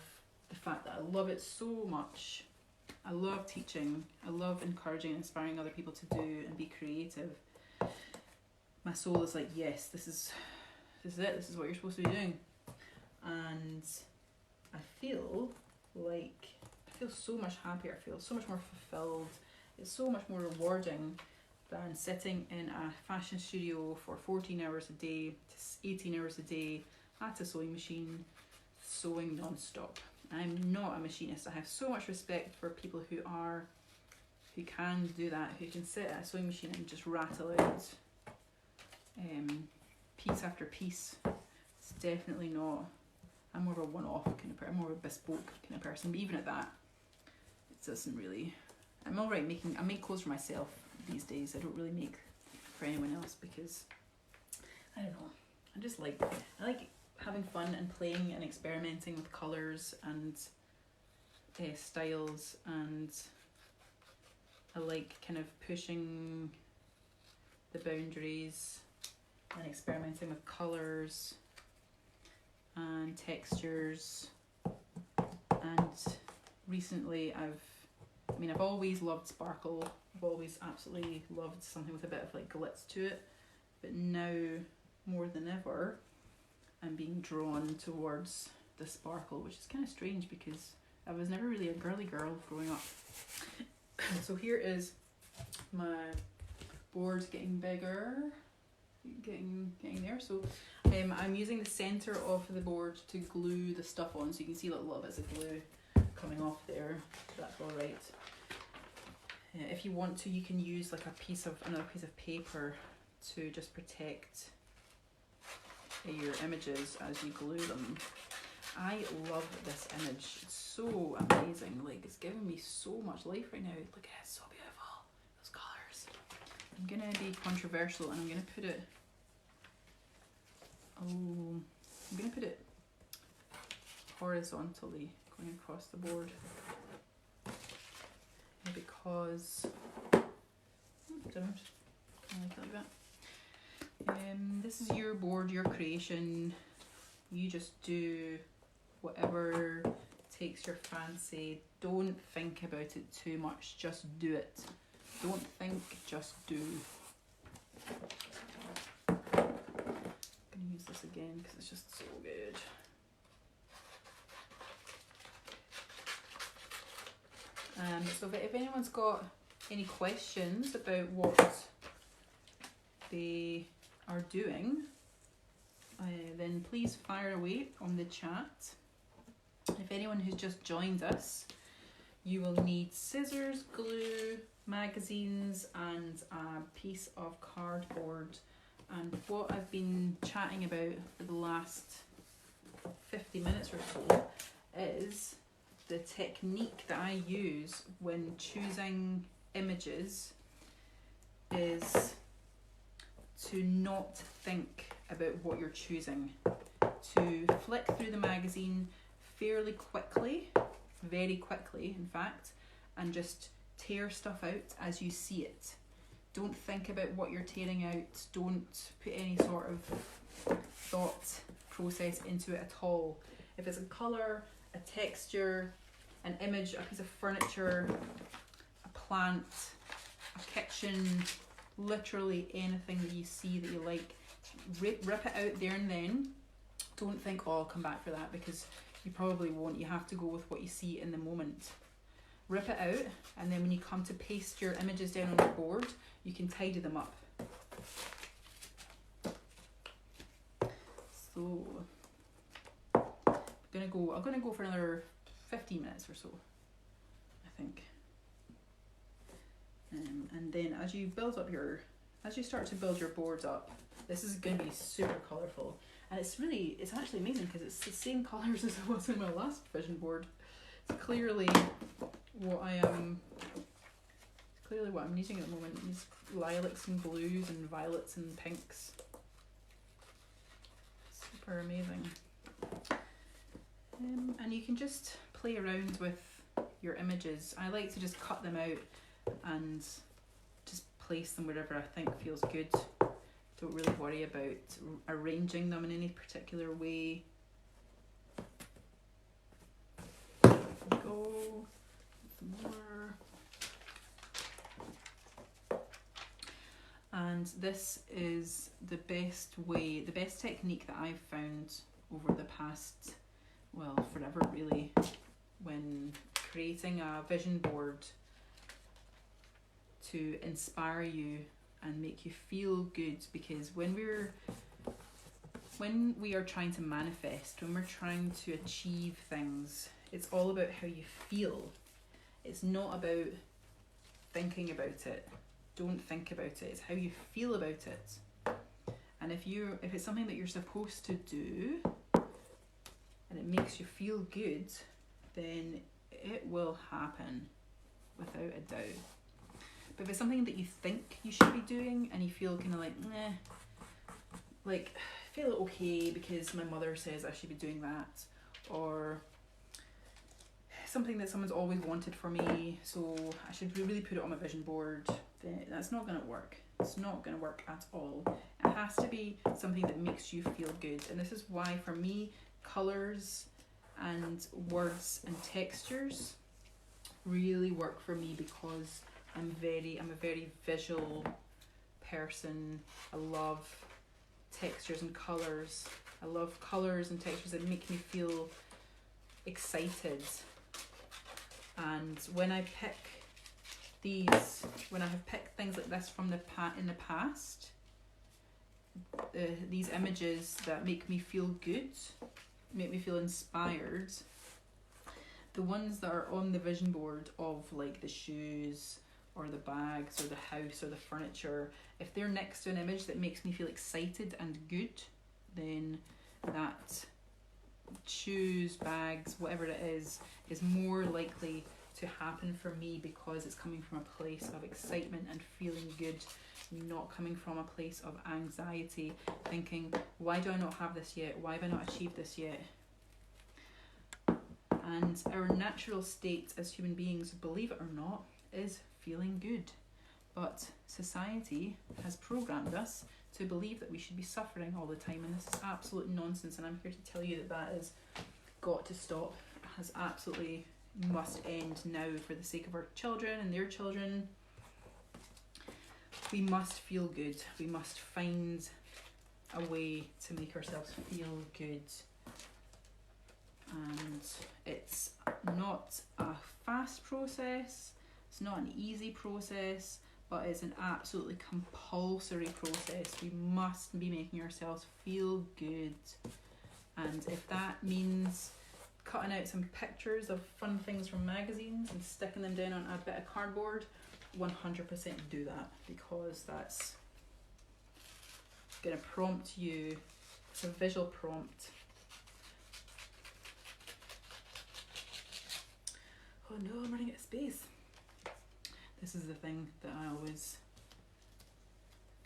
the fact that I love it so much, I love teaching, I love encouraging and inspiring other people to do and be creative, my soul is like, yes, this is it, this is what you're supposed to be doing. And I feel so much happier, I feel so much more fulfilled. It's so much more rewarding than sitting in a fashion studio for 14 hours a day to 18 hours a day at a sewing machine, sewing non-stop. I'm not a machinist. I have so much respect for people who can do that, who can sit at a sewing machine and just rattle out piece after piece. It's definitely not. I'm more of a one-off kind of person. I'm more of a bespoke kind of person. But even at that, it doesn't really. I'm alright I make clothes for myself these days. I don't really make for anyone else, because I don't know. I like having fun and playing and experimenting with colours and styles, and I like kind of pushing the boundaries and experimenting with colours and textures. And recently I've always loved sparkle. I've always absolutely loved something with a bit of like glitz to it, but now more than ever I'm being drawn towards the sparkle, which is kind of strange because I was never really a girly girl growing up. So here is my board getting bigger, getting there. So I'm using the center of the board to glue the stuff on, so you can see little bits of glue coming off there. That's all right. If you want to, you can use like another piece of paper to just protect your images as you glue them. I love this image. It's so amazing. Like, it's giving me so much life right now. Look at it, it's so beautiful. Those colours. I'm gonna be controversial and I'm gonna put it horizontally going across the board, because this is your board, your creation. You just do whatever takes your fancy. Don't think about it too much, just do it. Don't think, just do. I'm gonna use this again because it's just so good. So if anyone's got any questions about what they are doing, then please fire away on the chat. If anyone who's just joined us, you will need scissors, glue, magazines, and a piece of cardboard. And what I've been chatting about for the last 50 minutes or so is the technique that I use when choosing images is to not think about what you're choosing. To flick through the magazine fairly quickly, very quickly in fact, and just tear stuff out as you see it. Don't think about what you're tearing out. Don't put any sort of thought process into it at all. If it's a colour, a texture, an image, a piece of furniture, a plant, a kitchen, literally anything that you see that you like, rip it out there and then. Don't think, oh, I'll come back for that, because you probably won't. You have to go with what you see in the moment. Rip it out, and then when you come to paste your images down on your board, you can tidy them up. So I'm gonna go for another 15 minutes or so, I think. And then as you start to build your boards up, this is going to be super colourful, and it's actually amazing because it's the same colours as it was in my last vision board. It's clearly what I'm using at the moment. These lilacs and blues and violets and pinks. Super amazing. And you can just play around with your images. I like to just cut them out and just place them wherever I think feels good. Don't really worry about arranging them in any particular way. Go. Some more. And this is the best technique that I've found over the past, well, forever really, when creating a vision board to inspire you and make you feel good. Because when we are trying to manifest, when we're trying to achieve things, it's all about how you feel. It's not about thinking about it. Don't think about it. It's how you feel about it. And if it's something that you're supposed to do and it makes you feel good, then it will happen without a doubt. But if it's something that you think you should be doing and you feel kind of like, like I feel okay because my mother says I should be doing that, or something that someone's always wanted for me, so I should really put it on my vision board, then that's not going to work. It's not going to work at all. It has to be something that makes you feel good. And this is why for me, colours and words and textures really work for me, because I'm a very visual person. I love textures and colours. I love colours and textures that make me feel excited. And when I pick when I have picked things like this from in the past, these images that make me feel good, make me feel inspired, the ones that are on the vision board of like the shoes or the bags or the house or the furniture, if they're next to an image that makes me feel excited and good, then that shoes, bags, whatever it is more likely to happen for me, because it's coming from a place of excitement and feeling good, not coming from a place of anxiety, thinking, why do I not have this yet? Why have I not achieved this yet? And our natural state as human beings, believe it or not, is feeling good. But society has programmed us to believe that we should be suffering all the time, and this is absolute nonsense, and I'm here to tell you that that has got to stop. It has absolutely must end now for the sake of our children and their children. We must feel good. We must find a way to make ourselves feel good. And it's not a fast process, it's not an easy process, but it's an absolutely compulsory process. We must be making ourselves feel good. And if that means cutting out some pictures of fun things from magazines and sticking them down on a bit of cardboard, 100% do that, because that's going to prompt you. It's a visual prompt. Oh no, I'm running out of space. This is the thing that I always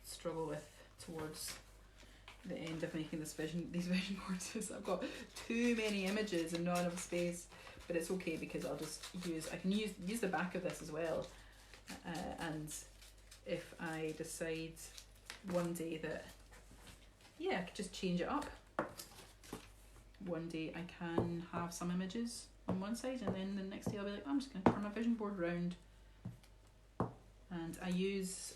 struggle with towards the end of making these vision boards, is I've got too many images and not enough space. But it's okay, because I can use the back of this as well. And if I decide one day that, yeah, I could just change it up. One day I can have some images on one side, and then the next day I'll be like, I'm just going to turn my vision board around. And I use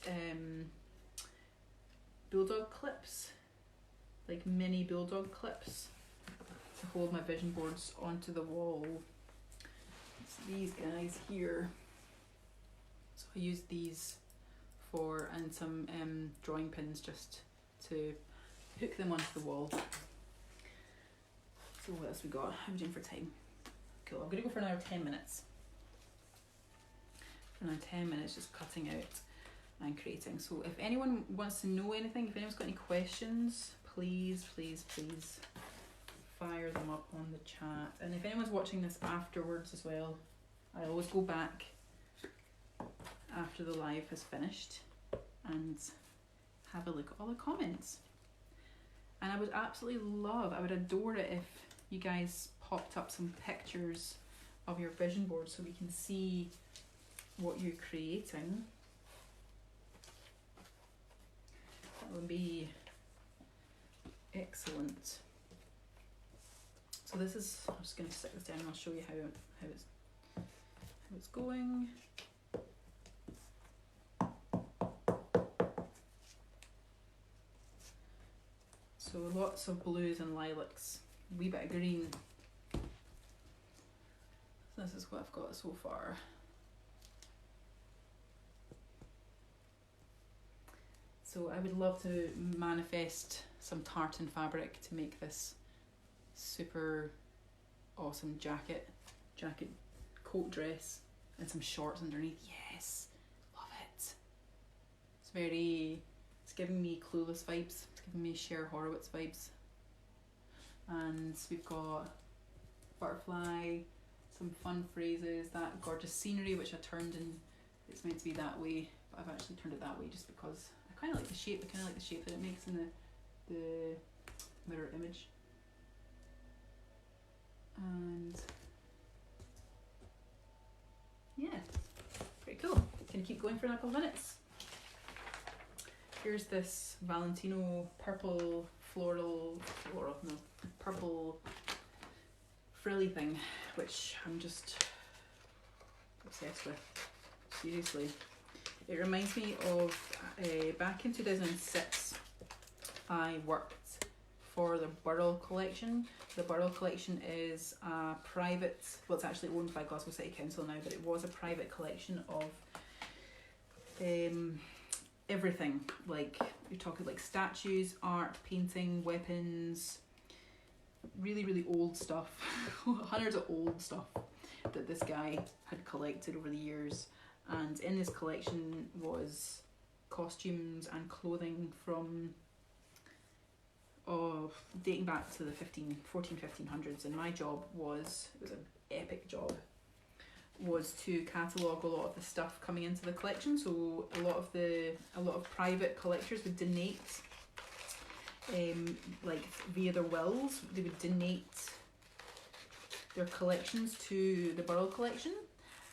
bulldog clips, like mini bulldog clips, to hold my vision boards onto the wall. It's these guys here. So I use these and some drawing pins just to hook them onto the wall. So what else we got? How am I doing for time? Cool, I'm going to go for another 10 minutes. For another 10 minutes just cutting out and creating. So if anyone wants to know anything, if anyone's got any questions, please fire them up on the chat. And if anyone's watching this afterwards as well, I always go back after the live has finished and have a look at all the comments. And I would I would adore it if you guys popped up some pictures of your vision board so we can see what you're creating. That would be excellent. So this is, I'm just going to stick this down and I'll show you how it's going. So lots of blues and lilacs, a wee bit of green. So this is what I've got so far. So I would love to manifest some tartan fabric to make this super awesome jacket, coat dress, and some shorts underneath. Yes, love it. It's giving me Clueless vibes. It's giving me Cher Horowitz vibes. And we've got butterfly, some fun phrases, that gorgeous scenery which I turned in. It's meant to be that way, but I've actually turned it that way just because I kind of like the shape. I kind of like the shape that it makes in the mirror image. And yeah, pretty cool. Can you keep going for a couple of minutes? Here's this Valentino purple purple frilly thing, which I'm just obsessed with. Seriously. It reminds me of back in 2006, I worked for the Burrell Collection. The Burrell Collection is a private, well, it's actually owned by Glasgow City Council now, but it was a private collection of everything. Like, you're talking like statues, art, painting, weapons, really, really old stuff. Hundreds of old stuff that this guy had collected over the years. And in this collection was costumes and clothing from dating back to the 1500s, and my job was, it was an epic job, was to catalogue a lot of the stuff coming into the collection. So a lot of private collectors would donate, like via their wills, they would donate their collections to the Burrell collection,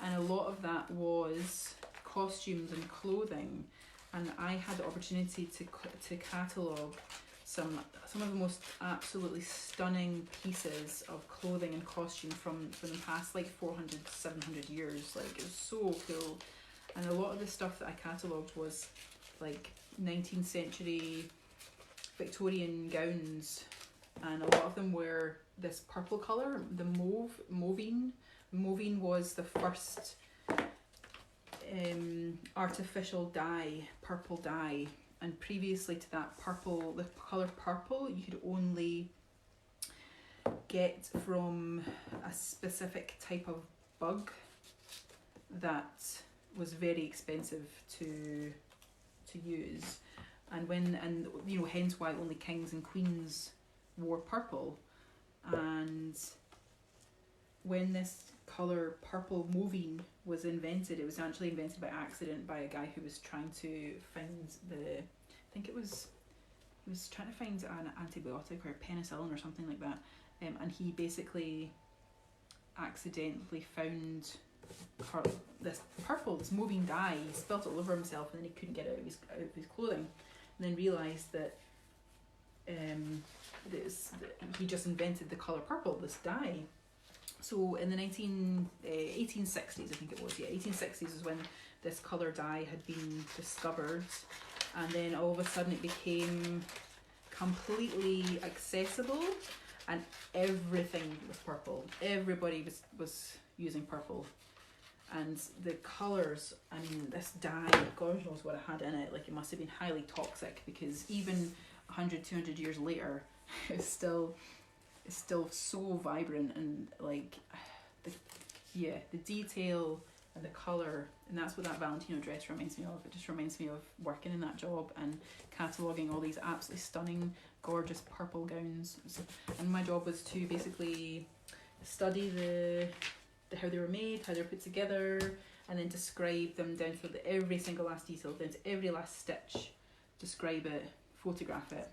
and a lot of that was costumes and clothing, and I had the opportunity to catalogue some of the most absolutely stunning pieces of clothing and costume from the past like 400-700 years. Like, it was so cool. And a lot of the stuff that I catalogued was like 19th century Victorian gowns, and a lot of them were this purple colour, the mauvine. Mauvine was the first artificial dye, purple dye, and previously to that, purple, the colour purple, you could only get from a specific type of bug that was very expensive to use, and you know, hence why only kings and queens wore purple. And when this colour purple mauvine was invented, it was actually invented by accident by a guy who was trying to find he was trying to find an antibiotic or penicillin or something like that, and he basically accidentally found this mauvine dye. He spilt it all over himself, and then he couldn't get it out of his clothing, and then realised that he just invented the colour purple, this dye. So in the 1860s, I think it was, 1860s is when this colour dye had been discovered, and then all of a sudden it became completely accessible, and everything was purple. Everybody was using purple, and the colours, I mean, this dye, God knows what it had in it. Like, it must have been highly toxic, because even 100-200 years later, it's still so vibrant, and like the detail and the colour, and that's what that Valentino dress reminds me of. It just reminds me of working in that job and cataloguing all these absolutely stunning, gorgeous purple gowns. And my job was to basically study the how they were made, how they were put together, and then describe them down to every single last detail, down to every last stitch, describe it, photograph it,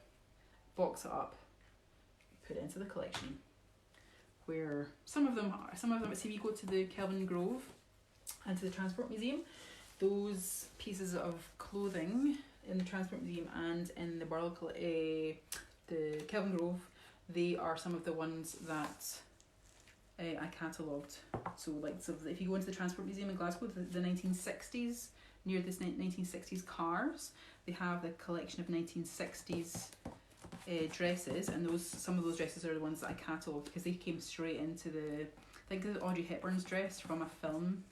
box it up, put it into the collection. Where some of them, see, you go to the Kelvin Grove and to the Transport Museum, those pieces of clothing in the Transport Museum and in the Burrell, the Kelvin Grove, they are some of the ones that I catalogued. So if you go into the Transport Museum in Glasgow, the 1960s, near this 1960s cars, they have the collection of 1960s dresses, and some of those dresses are the ones that I catalogued, because they came straight into I think it was Audrey Hepburn's dress from a film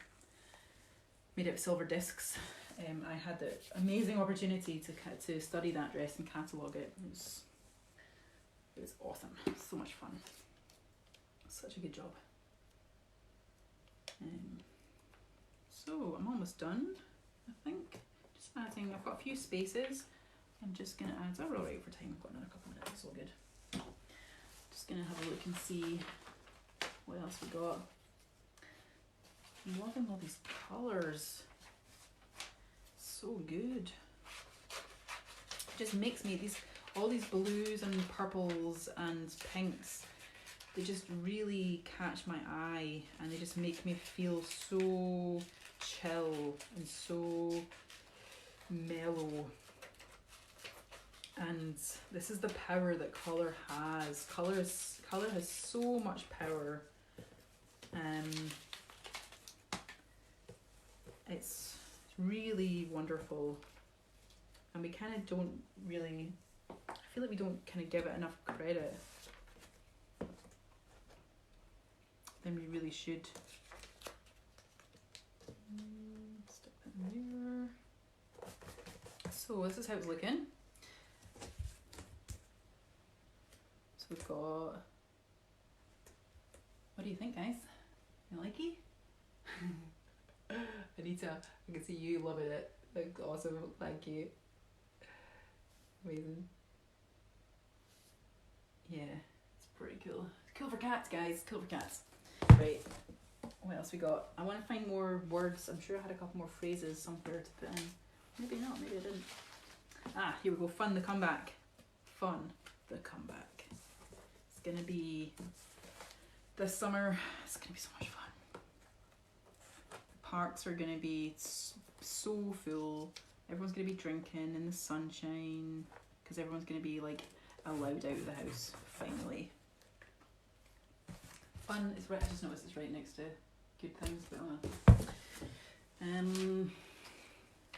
made out of silver discs. I had the amazing opportunity to study that dress and catalogue it. It was awesome. So much fun. Such a good job. So I'm almost done, I think. Just adding, I've got a few spaces. I'm just going to add, we're alright for time, I've got another couple of minutes, it's all good. Just going to have a look and see what else we got. I'm loving all these colours. So good. It just makes me, all these blues and purples and pinks, they just really catch my eye, and they just make me feel so chill and so mellow. And this is the power that colour has. Colour has so much power. It's really wonderful, and we kind of don't really, I feel like we don't kind of give it enough credit than we really should. Stick that in there. So this is how it's looking. So we've got, what do you think, guys? You like it? Anita, I can see you loving it. Like, awesome, thank you. Amazing. Yeah, it's pretty cool. It's cool for cats, guys, cool for cats. Right, what else we got? I want to find more words. I'm sure I had a couple more phrases somewhere to put in. Maybe not, maybe I didn't. Ah, here we go, fun the comeback. Fun the comeback. It's gonna be this summer it's going to be so much fun. The parks are going to be so full. Everyone's going to be drinking in the sunshine because everyone's going to be like allowed out of the house finally. Fun. It's right. I just noticed it's right next to good things, but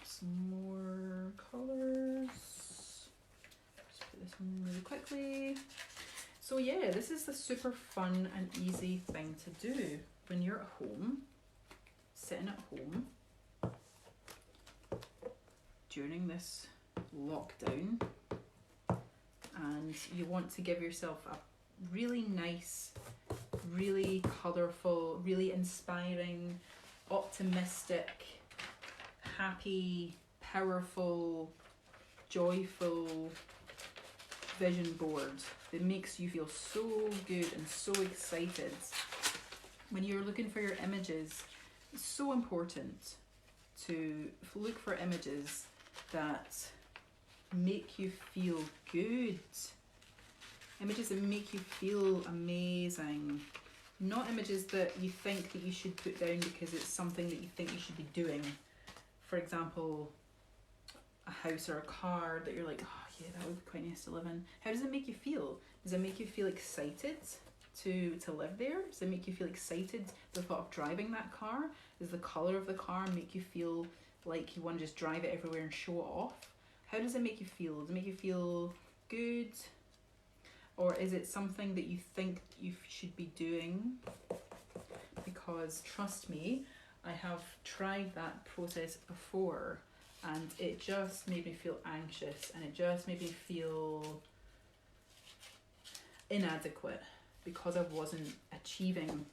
some more colours. Just put this on really quickly. So yeah, this is the super fun and easy thing to do when you're at home, sitting at home during this lockdown, and you want to give yourself a really nice, really colourful, really inspiring, optimistic, happy, powerful, joyful vision board that makes you feel so good and so excited. When you're looking for your images, it's so important to look for images that make you feel good. Images that make you feel amazing. Not images that you think that you should put down because it's something that you think you should be doing. For example, a house or a car that you're like, oh yeah, that would be quite nice to live in. How does it make you feel? Does it make you feel excited to live there? Does it make you feel excited the thought of driving that car? Does the colour of the car make you feel like you want to just drive it everywhere and show it off? How does it make you feel? Does it make you feel good? Or is it something that you think you should be doing? Because trust me, I have tried that process before and it just made me feel anxious and it just made me feel inadequate because I wasn't achieving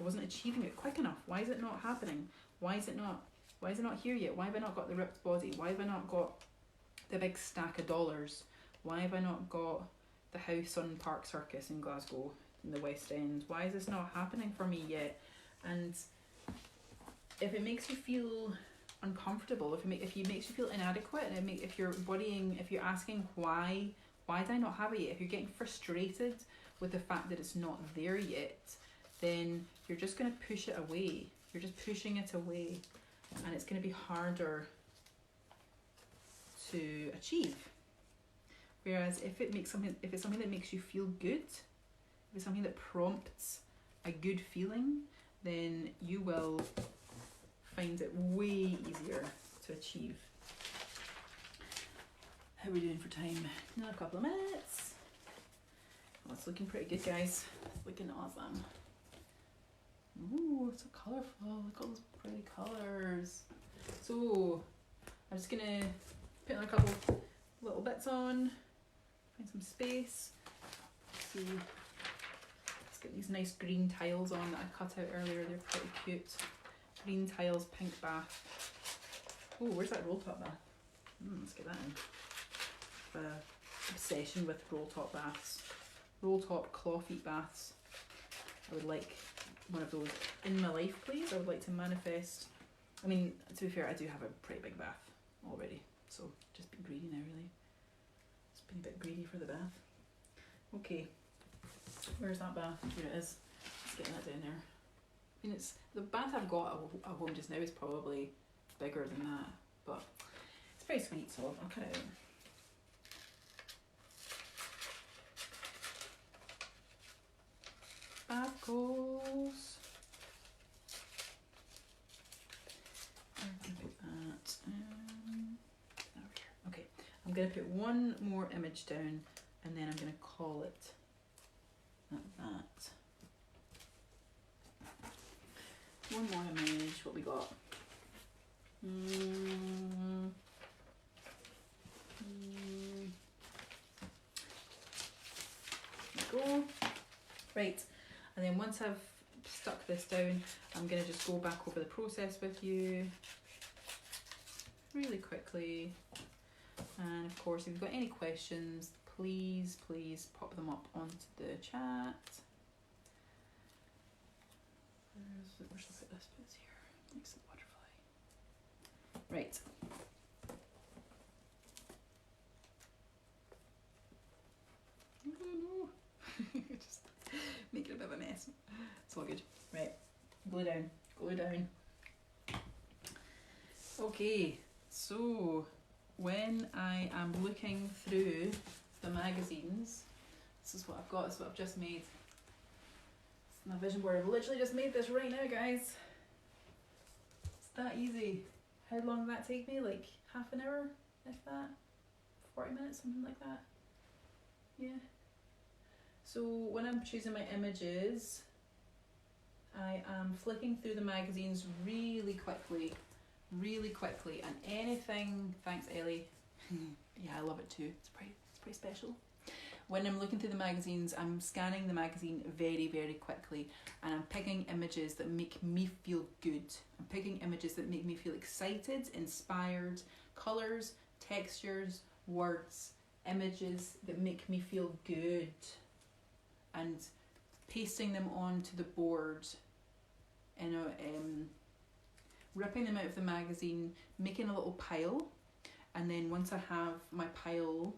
it quick enough. Why is it not happening? Why is it not here yet? Why have I not got the ripped body? Why have I not got the big stack of dollars? Why have I not got the house on Park Circus in Glasgow in the West End? Why is this not happening for me yet? And if it makes you feel uncomfortable, if it makes you feel inadequate, and if you're worrying, if you're asking why did I not have it yet, if you're getting frustrated with the fact that it's not there yet, then you're just going to push it away. You're just pushing it away, and it's going to be harder to achieve. Whereas if it's something that makes you feel good, if it's something that prompts a good feeling, then you will find it way easier to achieve. How are we doing for time? Another couple of minutes. Oh, it's looking pretty good, guys. It's looking awesome. Ooh, it's so colourful. Look at all those pretty colours. So I'm just gonna put on a couple little bits on, find some space. See, let's get these nice green tiles on that I cut out earlier. They're pretty cute. Green tiles, pink bath. Oh, where's that roll top bath? Let's get that in. Obsession with roll top baths. Roll top claw feet baths. I would like one of those in my life, please. I would like to manifest. I mean, to be fair, I do have a pretty big bath already, so just be greedy now, really. Just being a bit greedy for the bath. Okay, where's that bath? Here it is. Let's get that down there. I mean, it's the bath I've got at home just now is probably bigger than that, but it's pretty sweet, so I'll cut it out. Bath goals. I'm gonna put that over here. Okay, I'm gonna put one more image down, and then I'm gonna call it that. One more image. What we got? There we go. Right. And then once I've stuck this down, I'm going to just go back over the process with you really quickly. And of course, if you've got any questions, please pop them up onto the chat. Where should I put this bit here? Next to the butterfly. Right. Just make it a bit of a mess. It's all good. Right, glue down, glue down. Okay, so when I am looking through the magazines, this is what I've got, this is what I've just made. It's my vision board. I've literally just made this right now, guys. It's that easy. How long did that take me? Like half an hour, if that? 40 minutes, something like that. Yeah. So when I'm choosing my images, I am flicking through the magazines really quickly, and anything, thanks Ellie, yeah, I love it too, it's pretty special. When I'm looking through the magazines, I'm scanning the magazine very, very quickly, and I'm picking images that make me feel good. I'm picking images that make me feel excited, inspired, colours, textures, words, images that make me feel good, and pasting them onto the board, you know, ripping them out of the magazine, making a little pile, and then once I have my pile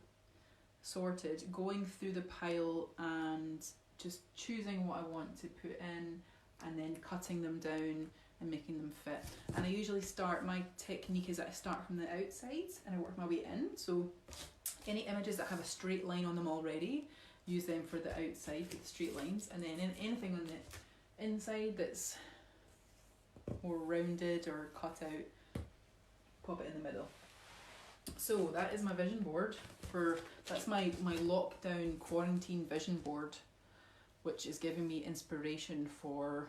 sorted, going through the pile and just choosing what I want to put in, and then cutting them down and making them fit. And I usually start, my technique is that I start from the outside and I work my way in. So any images that have a straight line on them already, use them for the outside, for the straight lines, and then anything on the inside that's more rounded or cut out, pop it in the middle. So that is my vision board that's my lockdown quarantine vision board, which is giving me inspiration for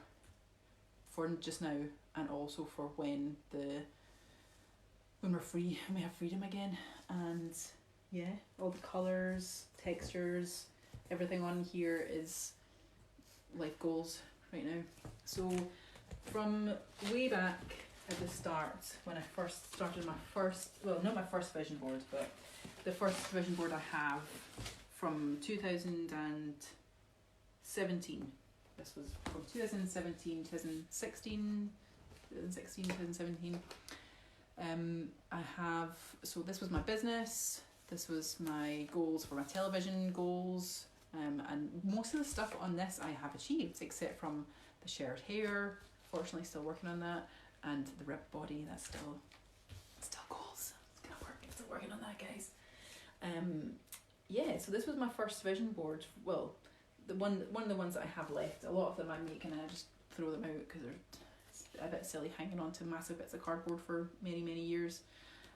just now, and also for when we're free, when we have freedom again. And yeah, all the colours, textures, everything on here is life goals right now. So from way back at the start, when I first started not my first vision board, but the first vision board I have from 2017. This was from 2017, 2016, 2017. I have, so this was my business, this was my goals for my television goals, and most of the stuff on this I have achieved, except from the shared hair, fortunately still working on that, and the ripped body, that's still goals. It's gonna work, I'm still working on that, guys. Yeah, so this was my first vision board. Well, one of the ones that I have left. A lot of them I make and I just throw them out because they're a bit silly hanging on to massive bits of cardboard for many, many years.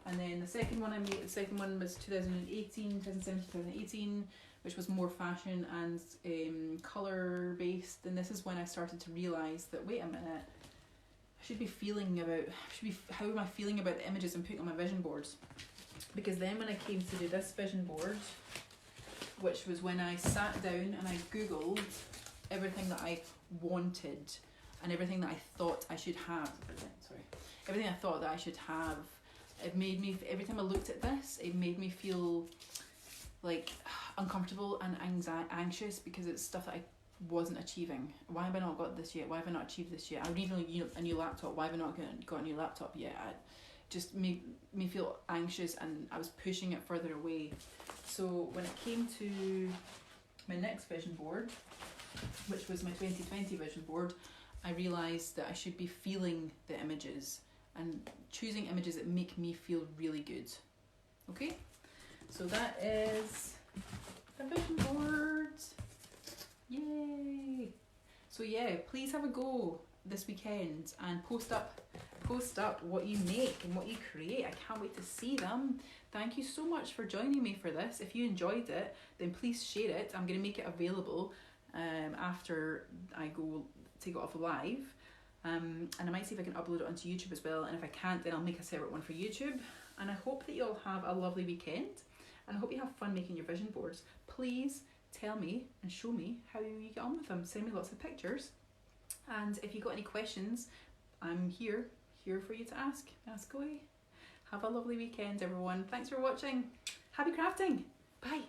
And then the second one I made, the second one was 2017, 2018, which was more fashion and colour based. And this is when I started to realise that, wait a minute, how am I feeling about the images I'm putting on my vision boards? Because then when I came to do this vision board, which was when I sat down and I googled everything that I wanted and everything that I thought I should have, everything I thought that I should have, it made me, every time I looked at this, it made me feel like uncomfortable and anxious, because it's stuff that I wasn't achieving. Why have I not got this yet? Why have I not achieved this yet? I would even a new laptop. Why have I not got a new laptop yet? Just made me feel anxious, and I was pushing it further away. So when it came to my next vision board, which was my 2020 vision board, I realised that I should be feeling the images and choosing images that make me feel really good. Okay, so that is the vision board. Yay! So yeah, please have a go this weekend and post up what you make and what you create. I can't wait to see them. Thank you so much for joining me for this. If you enjoyed it, then please share it. I'm going to make it available after I go take it off live, and I might see if I can upload it onto YouTube as well, and if I can't, then I'll make a separate one for YouTube. And I hope that you all have a lovely weekend, and I hope you have fun making your vision boards. Please tell me and show me how you get on with them. Send me lots of pictures, and if you got any questions, I'm here for you to ask away. Have a lovely weekend, everyone. Thanks for watching. Happy crafting. Bye.